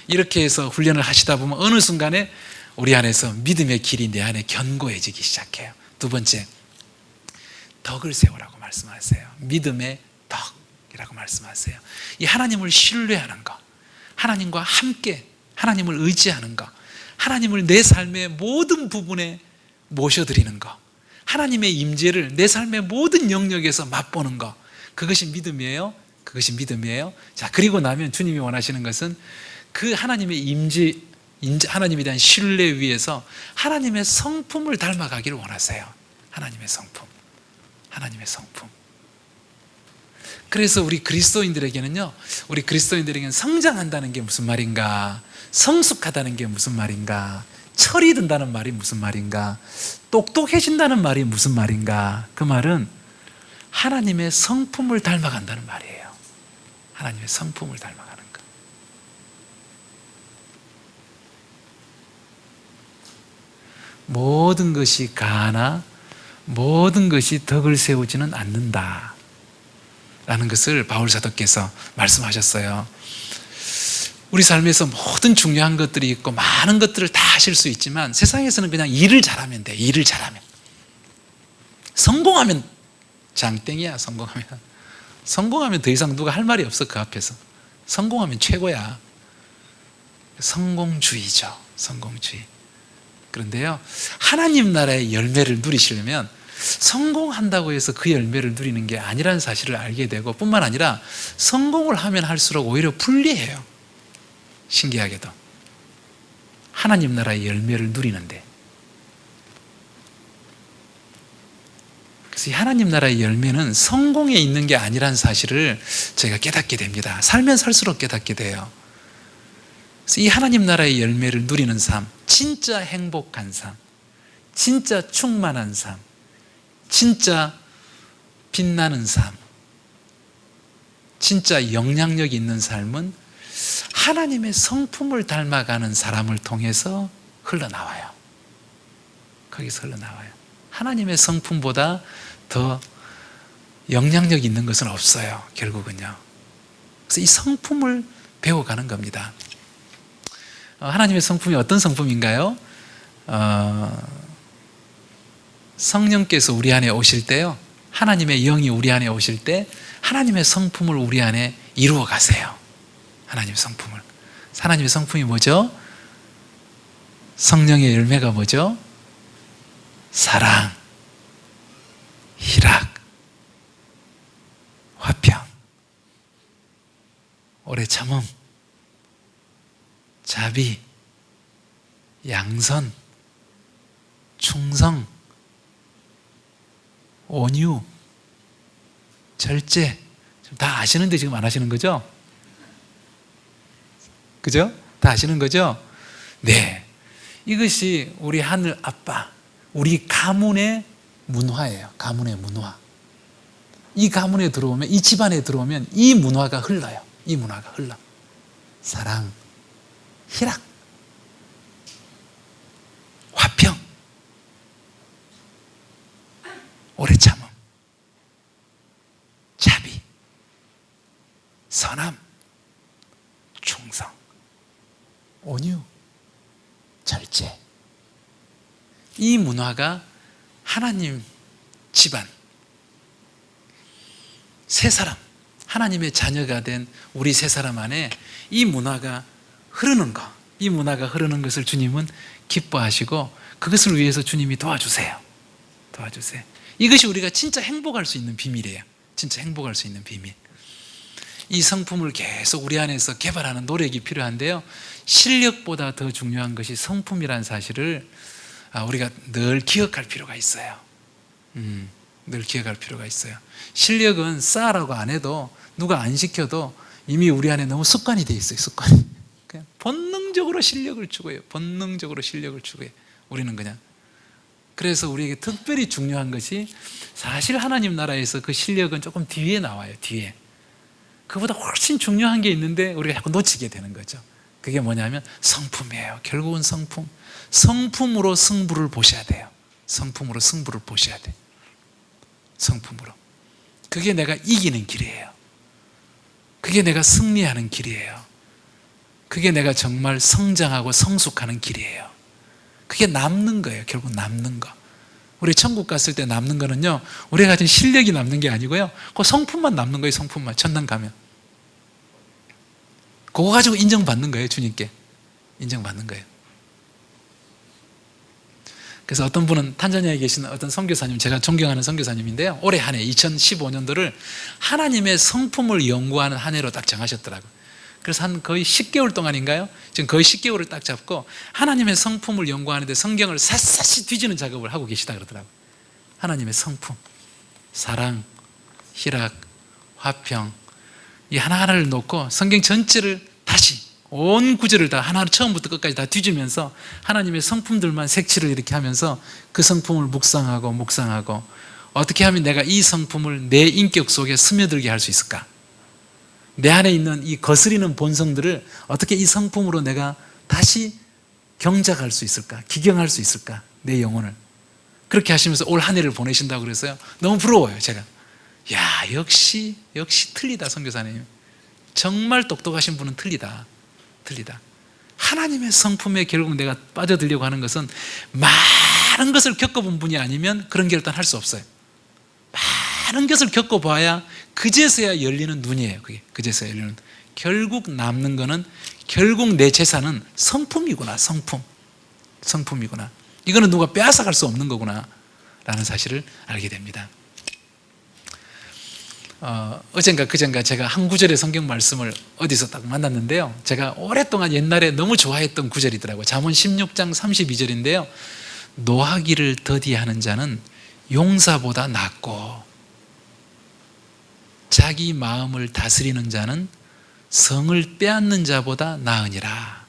이렇게 해서 훈련을 하시다 보면 어느 순간에 우리 안에서 믿음의 길이 내 안에 견고해지기 시작해요. 두 번째, 덕을 세우라고 말씀하세요. 믿음의 덕이라고 말씀하세요. 이 하나님을 신뢰하는 것, 하나님과 함께 하나님을 의지하는 것, 하나님을 내 삶의 모든 부분에 모셔드리는 것, 하나님의 임재를 내 삶의 모든 영역에서 맛보는 것, 그것이 믿음이에요. 그것이 믿음이에요. 자, 그리고 나면 주님이 원하시는 것은 그 하나님의 임재, 하나님에 대한 신뢰 위에서 하나님의 성품을 닮아가기를 원하세요. 하나님의 성품, 하나님의 성품. 그래서 우리 그리스도인들에게는 성장한다는 게 무슨 말인가, 성숙하다는 게 무슨 말인가, 철이 든다는 말이 무슨 말인가, 똑똑해진다는 말이 무슨 말인가. 그 말은 하나님의 성품을 닮아간다는 말이에요. 하나님의 성품을 닮아가는 것. 모든 것이 가나 모든 것이 덕을 세우지는 않는다 라는 것을 바울 사도께서 말씀하셨어요. 우리 삶에서 모든 중요한 것들이 있고 많은 것들을 다 하실 수 있지만 세상에서는 그냥 일을 잘하면 돼. 일을 잘하면, 성공하면 장땡이야. 성공하면 더 이상 누가 할 말이 없어. 그 앞에서 성공하면 최고야. 성공주의죠. 성공주의. 그런데요, 하나님 나라의 열매를 누리시려면 성공한다고 해서 그 열매를 누리는 게 아니라는 사실을 알게 되고, 뿐만 아니라 성공을 하면 할수록 오히려 불리해요. 신기하게도 하나님 나라의 열매를 누리는데. 그래서 이 하나님 나라의 열매는 성공에 있는 게 아니라는 사실을 저희가 깨닫게 됩니다. 살면 살수록 깨닫게 돼요. 그래서 이 하나님 나라의 열매를 누리는 삶, 진짜 행복한 삶, 진짜 충만한 삶, 진짜 빛나는 삶, 진짜 영향력 있는 삶은 하나님의 성품을 닮아가는 사람을 통해서 흘러나와요. 거기서 흘러나와요. 하나님의 성품보다 더 영향력 있는 것은 없어요. 결국은요. 그래서 이 성품을 배워가는 겁니다. 하나님의 성품이 어떤 성품인가요? 성령께서 우리 안에 오실 때요, 하나님의 영이 우리 안에 오실 때 하나님의 성품을 우리 안에 이루어 가세요. 하나님의 성품을. 하나님의 성품이 뭐죠? 성령의 열매가 뭐죠? 사랑, 희락, 화평, 오래 참음, 자비, 양선, 충성, 온유, 절제. 다 아시는데 지금 안 하시는 거죠? 그죠? 다 아시는 거죠? 네. 이것이 우리 하늘 아빠, 우리 가문의 문화예요. 가문의 문화. 이 가문에 들어오면, 이 집안에 들어오면 이 문화가 흘러요. 이 문화가 흘러. 사랑, 희락, 화평, 오래 참음, 자비, 선함, 충성, 온유, 절제. 이 문화가 하나님 집안, 세 사람, 하나님의 자녀가 된 우리 세 사람 안에 이 문화가 흐르는 것, 이 문화가 흐르는 것을 주님은 기뻐하시고 그것을 위해서 주님이 도와주세요. 도와주세요. 이것이 우리가 진짜 행복할 수 있는 비밀이에요. 진짜 행복할 수 있는 비밀. 이 성품을 계속 우리 안에서 개발하는 노력이 필요한데요, 실력보다 더 중요한 것이 성품이라는 사실을 우리가 늘 기억할 필요가 있어요. 늘 기억할 필요가 있어요. 실력은 쌓으라고 안 해도, 누가 안 시켜도 이미 우리 안에 너무 습관이 돼 있어요. 습관이. 그냥 본능적으로 실력을 추구해요. 본능적으로 실력을 추구해요. 우리는 그냥. 그래서 우리에게 특별히 중요한 것이 사실 하나님 나라에서 그 실력은 조금 뒤에 나와요. 뒤에. 그보다 훨씬 중요한 게 있는데 우리가 자꾸 놓치게 되는 거죠. 그게 뭐냐면 성품이에요. 결국은 성품. 성품으로 승부를 보셔야 돼요. 성품으로 승부를 보셔야 돼요. 성품으로. 그게 내가 이기는 길이에요. 그게 내가 승리하는 길이에요. 그게 내가 정말 성장하고 성숙하는 길이에요. 그게 남는 거예요. 결국 남는 거. 우리 천국 갔을 때 남는 거는요, 우리가 가진 실력이 남는 게 아니고요, 그 성품만 남는 거예요. 성품만. 천당 가면 그거 가지고 인정받는 거예요. 주님께 인정받는 거예요. 그래서 어떤 분은 탄자니아에 계시는 어떤 선교사님, 제가 존경하는 선교사님인데요, 올해 한 해 2015년도를 하나님의 성품을 연구하는 한 해로 딱 정하셨더라고요. 그래서 한 거의 10개월 동안인가요? 지금 거의 10개월을 딱 잡고 하나님의 성품을 연구하는데 성경을 샅샅이 뒤지는 작업을 하고 계시다 그러더라고요. 하나님의 성품, 사랑, 희락, 화평, 이 하나하나를 놓고 성경 전체를 다시 온 구절을 다 하나 처음부터 끝까지 다 뒤지면서 하나님의 성품들만 색칠을 이렇게 하면서 그 성품을 묵상하고 어떻게 하면 내가 이 성품을 내 인격 속에 스며들게 할 수 있을까? 내 안에 있는 이 거스리는 본성들을 어떻게 이 성품으로 내가 다시 경작할 수 있을까? 기경할 수 있을까? 내 영혼을. 그렇게 하시면서 올 한 해를 보내신다고 그래서요, 너무 부러워요. 제가 야, 역시 틀리다. 선교사님 정말 똑똑하신 분은 틀리다. 하나님의 성품에 결국 내가 빠져들려고 하는 것은 많은 것을 겪어본 분이 아니면 그런 결단 할 수 없어요. 많은 것을 겪어봐야 그제서야 열리는 눈이에요. 그게 그제서야 열리는 눈. 결국 남는 거는, 결국 내 재산은 성품이구나. 성품이구나. 이거는 누가 빼앗아갈 수 없는 거구나 라는 사실을 알게 됩니다. 어젠가 그젠가 제가 한 구절의 성경 말씀을 어디서 딱 만났는데요, 제가 오랫동안 옛날에 너무 좋아했던 구절이더라고요. 잠언 16장 32절인데요 노하기를 더디하는 자는 용사보다 낫고 자기 마음을 다스리는 자는 성을 빼앗는 자보다 나으니라.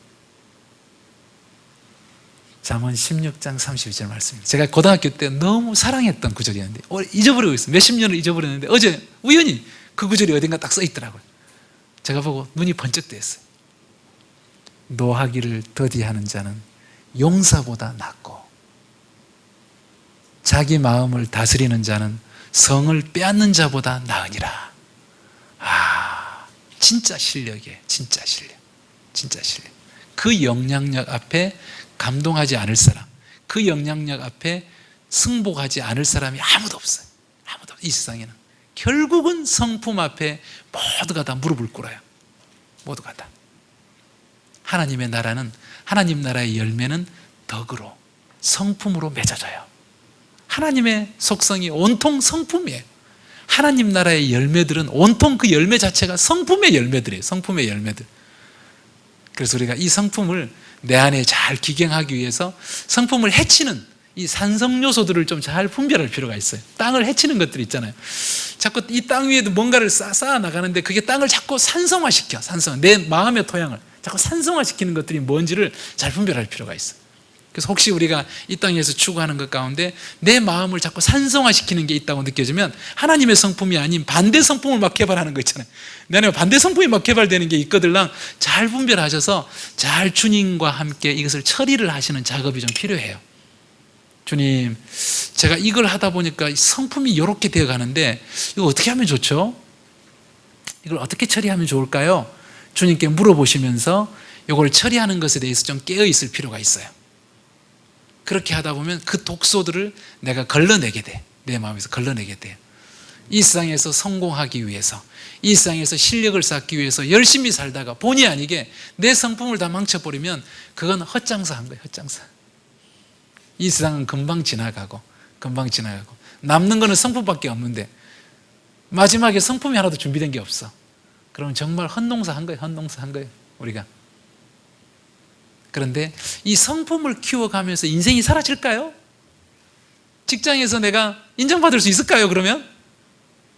잠언 16장 32절 말씀입니다. 제가 고등학교 때 너무 사랑했던 구절이었는데 잊어버리고 있어요. 몇십 년을 잊어버렸는데 어제 우연히 그 구절이 어딘가 딱 써 있더라고요. 제가 보고 눈이 번쩍 뜨였어요. 노하기를 더디하는 자는 용사보다 낫고 자기 마음을 다스리는 자는 성을 빼앗는 자보다 나으니라. 진짜 실력이에요. 진짜 실력. 그 영향력 앞에 감동하지 않을 사람, 그 영향력 앞에 승복하지 않을 사람이 아무도 없어요. 이 세상에는 결국은 성품 앞에 모두가 다 무릎을 꿇어요. 모두가 다. 하나님의 나라는, 하나님 나라의 열매는 덕으로, 성품으로 맺어져요. 하나님의 속성이 온통 성품이에요. 하나님 나라의 열매들은 온통 그 열매 자체가 성품의 열매들이에요. 성품의 열매들. 그래서 우리가 이 성품을 내 안에 잘 기경하기 위해서 성품을 해치는 이 산성 요소들을 좀 잘 분별할 필요가 있어요. 땅을 해치는 것들이 있잖아요. 자꾸 이 땅 위에도 뭔가를 쌓아 나가는데 그게 땅을 자꾸 산성화시켜. 내 마음의 토양을 자꾸 산성화시키는 것들이 뭔지를 잘 분별할 필요가 있어요. 그래서 혹시 우리가 이 땅에서 추구하는 것 가운데 내 마음을 자꾸 산성화시키는 게 있다고 느껴지면 하나님의 성품이 아닌 반대 성품을 막 개발하는 거 있잖아요. 내 안에 반대 성품이 막 개발되는 게 있거들랑 잘 분별하셔서 잘 주님과 함께 이것을 처리를 하시는 작업이 좀 필요해요. 주님, 제가 이걸 하다 보니까 성품이 이렇게 되어 가는데 이거 어떻게 하면 좋죠? 이걸 어떻게 처리하면 좋을까요? 주님께 물어보시면서 이걸 처리하는 것에 대해서 좀 깨어 있을 필요가 있어요. 그렇게 하다 보면 그 독소들을 내가 걸러내게 돼. 내 마음에서 걸러내게 돼요. 이 세상에서 성공하기 위해서, 이 세상에서 실력을 쌓기 위해서 열심히 살다가 본의 아니게 내 성품을 다 망쳐버리면 그건 헛장사한 거예요. 헛장사. 이 세상은 금방 지나가고 남는 거는 성품밖에 없는데 마지막에 성품이 하나도 준비된 게 없어. 그러면 정말 헛농사한 거예요. 우리가. 그런데 이 성품을 키워가면서 인생이 사라질까요? 직장에서 내가 인정받을 수 있을까요? 그러면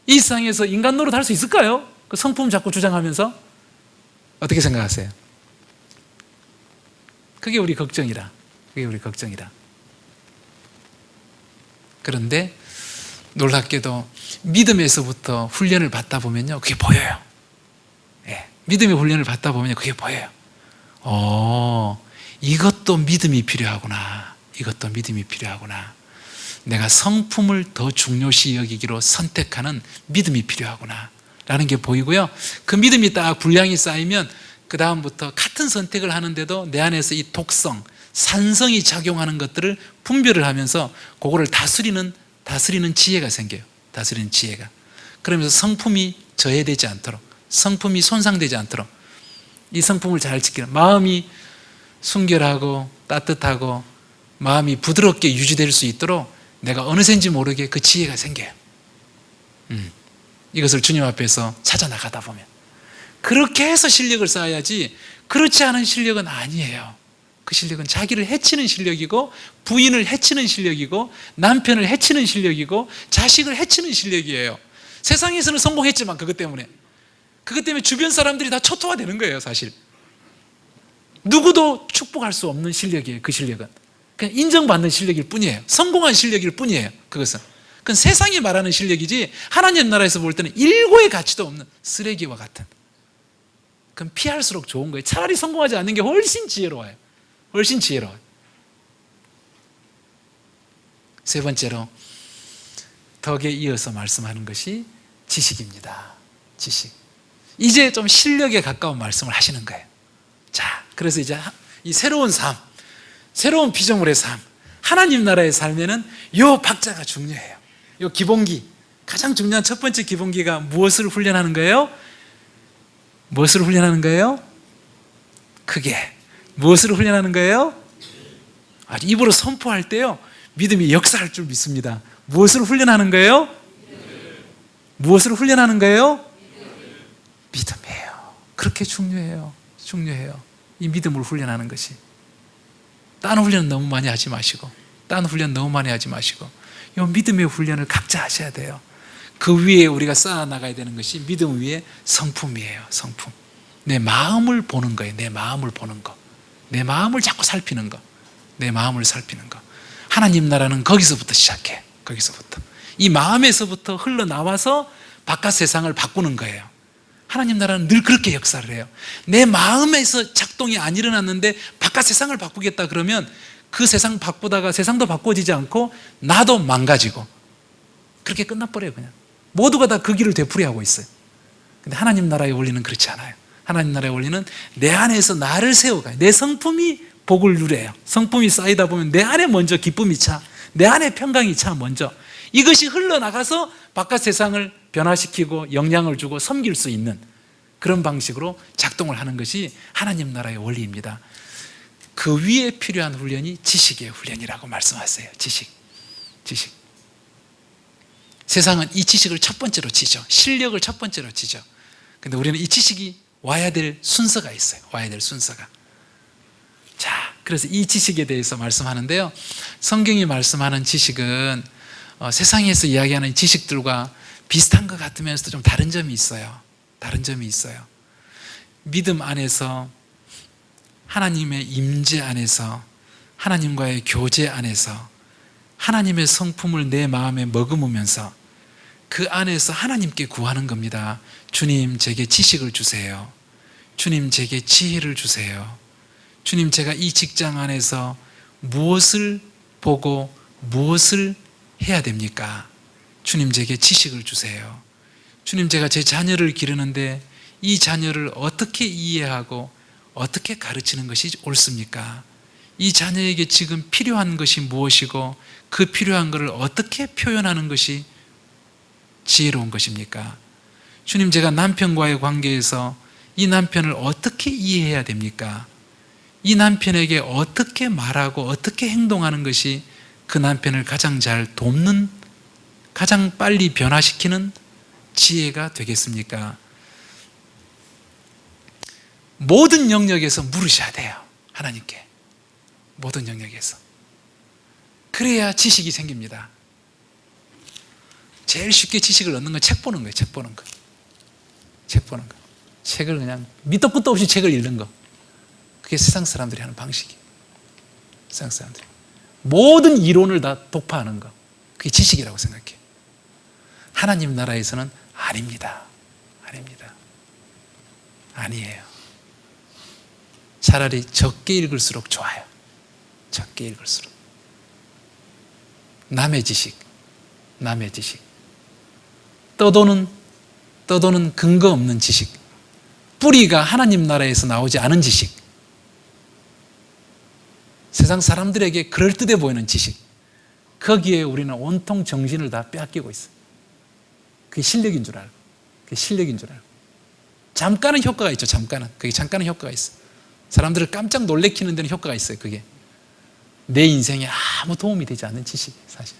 이 세상에서 인간 노릇 할 수 있을까요? 그 성품 자꾸 주장하면서. 어떻게 생각하세요? 그게 우리 걱정이라. 그게 우리 걱정이라. 그런데 놀랍게도 믿음에서부터 훈련을 받다 보면요, 그게 보여요. 예, 믿음의 훈련을 받다 보면 그게 보여요. 이것도 믿음이 필요하구나. 이것도 믿음이 필요하구나. 내가 성품을 더 중요시 여기기로 선택하는 믿음이 필요하구나 라는 게 보이고요. 그 믿음이 딱 분량이 쌓이면 그 다음부터 같은 선택을 하는데도 내 안에서 이 독성, 산성이 작용하는 것들을 분별을 하면서 그거를 다스리는 지혜가 생겨요. 다스리는 지혜가. 그러면서 성품이 저해되지 않도록, 성품이 손상되지 않도록 이 성품을 잘 지키는, 마음이 순결하고 따뜻하고 마음이 부드럽게 유지될 수 있도록 내가 어느샌지 모르게 그 지혜가 생겨요. 이것을 주님 앞에서 찾아나가다 보면 그렇게 해서 실력을 쌓아야지, 그렇지 않은 실력은 아니에요. 그 실력은 자기를 해치는 실력이고, 부인을 해치는 실력이고, 남편을 해치는 실력이고, 자식을 해치는 실력이에요. 세상에서는 성공했지만 그것 때문에 주변 사람들이 다 초토화되는 거예요. 사실 누구도 축복할 수 없는 실력이에요. 그 실력은 그냥 인정받는 실력일 뿐이에요. 성공한 실력일 뿐이에요. 그것은 그건 세상이 말하는 실력이지, 하나님 나라에서 볼 때는 일고의 가치도 없는 쓰레기와 같은, 그건 피할수록 좋은 거예요. 차라리 성공하지 않는 게 훨씬 지혜로워요. 훨씬 지혜로워요. 세 번째로 덕에 이어서 말씀하는 것이 지식입니다. 지식. 이제 좀 실력에 가까운 말씀을 하시는 거예요. 자, 그래서 이제 이 새로운 삶, 새로운 피조물의 삶, 하나님 나라의 삶에는 요 박자가 중요해요. 요 기본기, 가장 중요한 첫 번째 기본기가 무엇을 훈련하는 거예요? 무엇을 훈련하는 거예요? 크게. 무엇을 훈련하는 거예요? 입으로 선포할 때요, 믿음이 역사할 줄 믿습니다. 무엇을 훈련하는 거예요? 무엇을 훈련하는 거예요? 믿음이에요. 그렇게 중요해요. 중요해요. 이 믿음을 훈련하는 것이. 딴 훈련 너무 많이 하지 마시고, 이 믿음의 훈련을 각자 하셔야 돼요. 그 위에 우리가 쌓아나가야 되는 것이 믿음 위에 성품이에요. 성품. 내 마음을 보는 거예요. 내 마음을 보는 거. 내 마음을 자꾸 살피는 거. 내 마음을 살피는 거. 하나님 나라는 거기서부터 시작해. 거기서부터. 이 마음에서부터 흘러나와서 바깥 세상을 바꾸는 거예요. 하나님 나라는 늘 그렇게 역사를 해요. 내 마음에서 작동이 안 일어났는데 바깥 세상을 바꾸겠다 그러면 그 세상 바꾸다가 세상도 바꿔지지 않고 나도 망가지고 그렇게 끝나버려요. 그냥 모두가 다 그 길을 되풀이하고 있어요. 근데 하나님 나라의 원리는 그렇지 않아요. 하나님 나라의 원리는 내 안에서 나를 세워가요. 내 성품이 복을 누려요. 성품이 쌓이다 보면 내 안에 먼저 기쁨이 차, 내 안에 평강이 차. 먼저 이것이 흘러나가서 바깥 세상을 변화시키고 영향을 주고 섬길 수 있는 그런 방식으로 작동을 하는 것이 하나님 나라의 원리입니다. 그 위에 필요한 훈련이 지식의 훈련이라고 말씀하세요. 지식. 세상은 이 지식을 첫 번째로 치죠. 실력을 첫 번째로 치죠. 근데 우리는 이 지식이 와야 될 순서가 있어요. 와야 될 순서가. 자, 그래서 이 지식에 대해서 말씀하는데요, 성경이 말씀하는 지식은 세상에서 이야기하는 지식들과 비슷한 것 같으면서도 좀 다른 점이 있어요. 믿음 안에서, 하나님의 임재 안에서, 하나님과의 교제 안에서 하나님의 성품을 내 마음에 머금으면서 그 안에서 하나님께 구하는 겁니다. 주님, 제게 지식을 주세요. 주님, 제게 지혜를 주세요. 주님, 제가 이 직장 안에서 무엇을 보고 무엇을 해야 됩니까? 주님, 제게 지식을 주세요. 주님, 제가 제 자녀를 기르는데 이 자녀를 어떻게 이해하고 어떻게 가르치는 것이 옳습니까? 이 자녀에게 지금 필요한 것이 무엇이고 그 필요한 것을 어떻게 표현하는 것이 지혜로운 것입니까? 주님, 제가 남편과의 관계에서 이 남편을 어떻게 이해해야 됩니까? 이 남편에게 어떻게 말하고 어떻게 행동하는 것이 그 남편을 가장 잘 돕는, 가장 빨리 변화시키는 지혜가 되겠습니까? 모든 영역에서 물으셔야 돼요. 하나님께. 모든 영역에서. 그래야 지식이 생깁니다. 제일 쉽게 지식을 얻는 건 책 보는 거예요. 책 보는 거. 책을 그냥 밑도 끝도 없이 책을 읽는 거. 그게 세상 사람들이 하는 방식이에요. 세상 사람들이. 모든 이론을 다 독파하는 거, 그게 지식이라고 생각해요. 하나님 나라에서는 아닙니다. 아닙니다. 아니에요. 차라리 적게 읽을수록 좋아요. 적게 읽을수록. 남의 지식, 남의 지식. 떠도는 근거 없는 지식. 뿌리가 하나님 나라에서 나오지 않은 지식. 세상 사람들에게 그럴듯해 보이는 지식. 거기에 우리는 온통 정신을 다 빼앗기고 있어요. 그게 실력인 줄 알고. 그게 실력인 줄 알고. 잠깐은 효과가 있죠. 잠깐은. 그게 잠깐은 효과가 있어요. 사람들을 깜짝 놀래키는 데는 효과가 있어요. 그게. 내 인생에 아무 도움이 되지 않는 지식, 사실.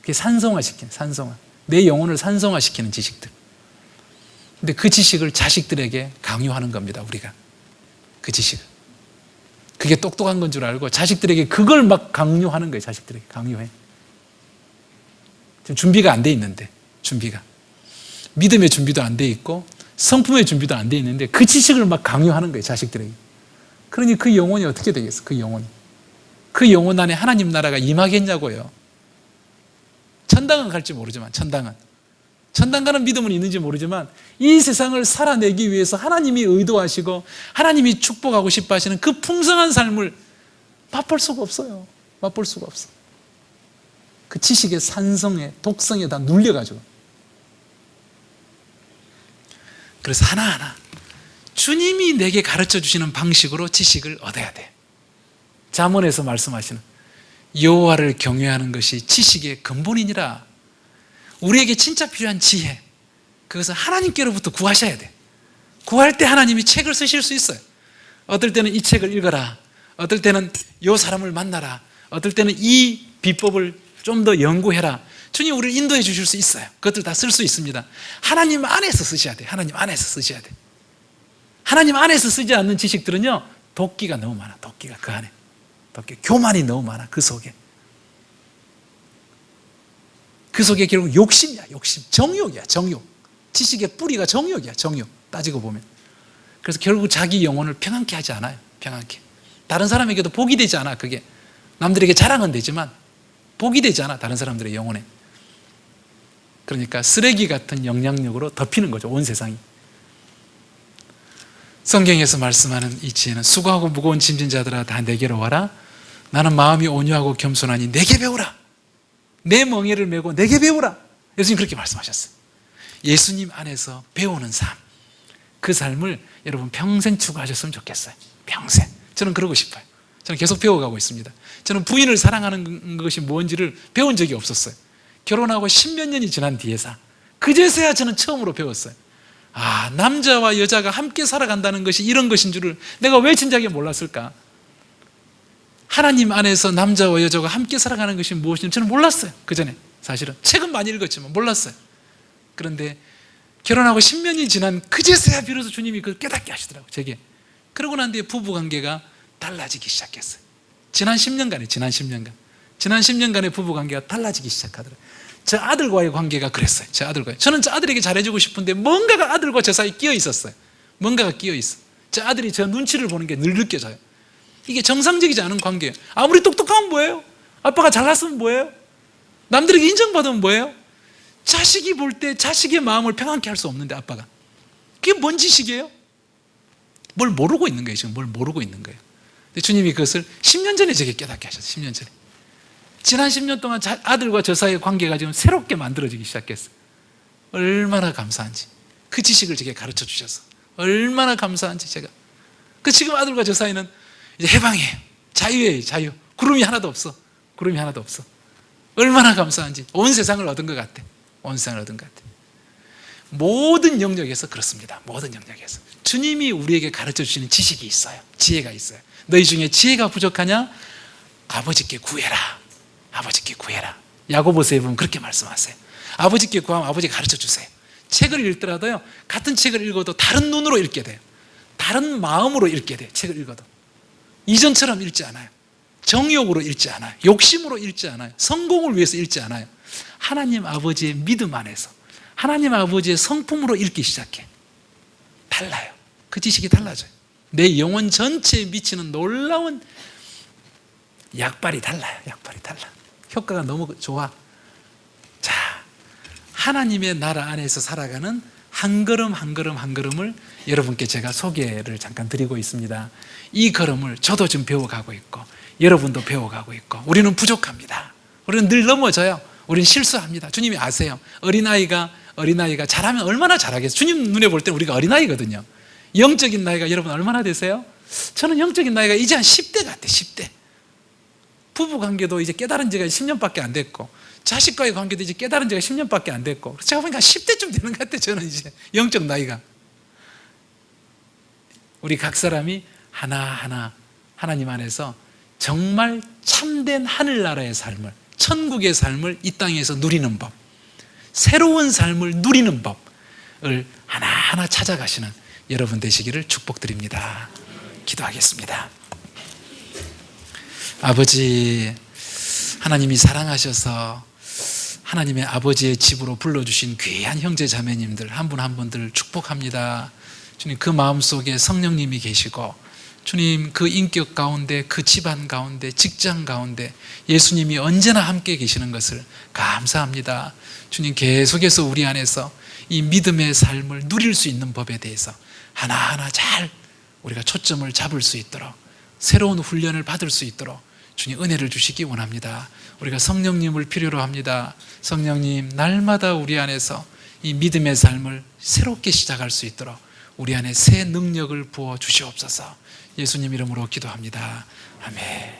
그게 산성화시키는, 산성화. 내 영혼을 산성화시키는 지식들. 근데 그 지식을 자식들에게 강요하는 겁니다, 우리가. 그 지식을. 그게 똑똑한 건 줄 알고 자식들에게 그걸 막 강요하는 거예요, 자식들에게. 강요해. 지금 준비가 안 돼 있는데, 준비가. 믿음의 준비도 안 돼 있고, 성품의 준비도 안 돼 있는데, 그 지식을 막 강요하는 거예요, 자식들에게. 그러니 그 영혼이 어떻게 되겠어, 그 영혼이. 그 영혼 안에 하나님 나라가 임하겠냐고요. 천당은 갈지 모르지만, 천당 가는 믿음은 있는지 모르지만 이 세상을 살아내기 위해서 하나님이 의도하시고 하나님이 축복하고 싶어 하시는 그 풍성한 삶을 맛볼 수가 없어요. 맛볼 수가 없어. 그 지식의 산성에, 독성에 다 눌려가지고. 그래서 하나하나 주님이 내게 가르쳐 주시는 방식으로 지식을 얻어야 돼. 잠언에서 말씀하시는 여호와를 경외하는 것이 지식의 근본이니라. 우리에게 진짜 필요한 지혜, 그것은 하나님께로부터 구하셔야 돼. 구할 때 하나님이 책을 쓰실 수 있어요. 어떨 때는 이 책을 읽어라, 어떨 때는 이 사람을 만나라, 어떨 때는 이 비법을 좀 더 연구해라. 주님 우리를 인도해 주실 수 있어요. 그것들 다 쓸 수 있습니다. 하나님 안에서 쓰셔야 돼. 하나님 안에서 쓰셔야 돼. 하나님 안에서 쓰지 않는 지식들은요, 도끼가 너무 많아. 도끼가 그 안에, 도끼, 교만이 너무 많아. 그 속에. 그 속에 결국 욕심이야. 욕심, 정욕이야. 정욕. 지식의 뿌리가 정욕이야. 정욕. 따지고 보면. 그래서 결국 자기 영혼을 평안케 하지 않아요. 평안케. 다른 사람에게도 복이 되지 않아. 그게 남들에게 자랑은 되지만 복이 되지 않아. 다른 사람들의 영혼에. 그러니까 쓰레기 같은 영향력으로 덮이는 거죠, 온 세상이. 성경에서 말씀하는 이 지혜는 수고하고 무거운 짐진 자들아 다 내게로 와라. 나는 마음이 온유하고 겸손하니 내게 배우라. 내 멍에를 메고 내게 배우라. 예수님 그렇게 말씀하셨어요. 예수님 안에서 배우는 삶, 그 삶을 여러분 평생 추구하셨으면 좋겠어요. 평생. 저는 그러고 싶어요. 저는 계속 배워가고 있습니다. 저는 부인을 사랑하는 것이 뭔지를 배운 적이 없었어요. 결혼하고 10몇 년이 지난 뒤에서 그제서야 저는 처음으로 배웠어요. 아, 남자와 여자가 함께 살아간다는 것이 이런 것인 줄을 내가 왜 진작에 몰랐을까? 하나님 안에서 남자와 여자가 함께 살아가는 것이 무엇인지 저는 몰랐어요. 그 전에 사실은 책은 많이 읽었지만 몰랐어요. 그런데 결혼하고 10년이 지난 그제서야 비로소 주님이 그걸 깨닫게 하시더라고요, 제게. 그러고 난 뒤에 부부관계가 달라지기 시작했어요. 지난 10년간의 부부관계가 달라지기 시작하더라고요. 저 아들과의 관계가 그랬어요. 저는 저 아들에게 잘해주고 싶은데 뭔가가 아들과 저 사이에 끼어 있었어요. 뭔가가 끼어 있어. 저 아들이 저 눈치를 보는 게 늘 느껴져요. 이게 정상적이지 않은 관계예요. 아무리 똑똑하면 뭐예요? 아빠가 잘났으면 뭐예요? 남들에게 인정받으면 뭐예요? 자식이 볼 때 자식의 마음을 평안케 할 수 없는데, 아빠가. 그게 뭔 지식이에요? 뭘 모르고 있는 거예요. 지금 뭘 모르고 있는 거예요. 근데 주님이 그것을 10년 전에 제게 깨닫게 하셨어요. 10년 전에. 지난 10년 동안 아들과 저 사이의 관계가 지금 새롭게 만들어지기 시작했어요. 얼마나 감사한지. 그 지식을 제게 가르쳐 주셔서 얼마나 감사한지. 제가 지금 아들과 저 사이는 이제 해방이에요. 자유예요. 자유. 구름이 하나도 없어. 구름이 하나도 없어. 얼마나 감사한지. 온 세상을 얻은 것 같아. 온 세상을 얻은 것 같아. 모든 영역에서 그렇습니다. 모든 영역에서 주님이 우리에게 가르쳐 주시는 지식이 있어요. 지혜가 있어요. 너희 중에 지혜가 부족하냐? 아버지께 구해라. 아버지께 구해라. 야고보서에 보면 그렇게 말씀하세요. 아버지께 구하면 아버지가 가르쳐 주세요. 책을 읽더라도요, 같은 책을 읽어도 다른 눈으로 읽게 돼요. 다른 마음으로 읽게 돼요. 책을 읽어도 이전처럼 읽지 않아요. 정욕으로 읽지 않아요. 욕심으로 읽지 않아요. 성공을 위해서 읽지 않아요. 하나님 아버지의 믿음 안에서, 하나님 아버지의 성품으로 읽기 시작해. 달라요. 그 지식이 달라져요. 내 영혼 전체에 미치는 놀라운 약발이 달라요. 약발이 달라. 효과가 너무 좋아. 자, 하나님의 나라 안에서 살아가는 한 걸음 한 걸음 한 걸음을 여러분께 제가 소개를 잠깐 드리고 있습니다. 이 걸음을 저도 지금 배워가고 있고 여러분도 배워가고 있고 우리는 부족합니다. 우리는 늘 넘어져요. 우리는 실수합니다. 주님이 아세요. 어린아이가 잘하면 얼마나 잘하겠어요. 주님 눈에 볼 때는 우리가 어린아이거든요. 영적인 나이가 여러분 얼마나 되세요? 저는 영적인 나이가 이제 한 10대 같아요. 10대. 부부관계도 이제 깨달은 지가 10년밖에 안 됐고 자식과의 관계도 이제 깨달은 지가 10년밖에 안 됐고 제가 보니까 10대쯤 되는 것 같아요. 저는 이제 영적 나이가. 우리 각 사람이 하나하나 하나님 안에서 정말 참된 하늘나라의 삶을, 천국의 삶을 이 땅에서 누리는 법, 새로운 삶을 누리는 법을 하나하나 찾아가시는 여러분 되시기를 축복드립니다. 기도하겠습니다. 아버지, 하나님이 사랑하셔서 하나님의 아버지의 집으로 불러주신 귀한 형제 자매님들 한 분 한 분들 축복합니다. 주님, 그 마음속에 성령님이 계시고 주님, 그 인격 가운데, 그 집안 가운데, 직장 가운데 예수님이 언제나 함께 계시는 것을 감사합니다. 주님, 계속해서 우리 안에서 이 믿음의 삶을 누릴 수 있는 법에 대해서 하나하나 잘 우리가 초점을 잡을 수 있도록 새로운 훈련을 받을 수 있도록 주님 은혜를 주시기 원합니다. 우리가 성령님을 필요로 합니다. 성령님, 날마다 우리 안에서 이 믿음의 삶을 새롭게 시작할 수 있도록 우리 안에 새 능력을 부어 주시옵소서. 예수님 이름으로 기도합니다. 아멘.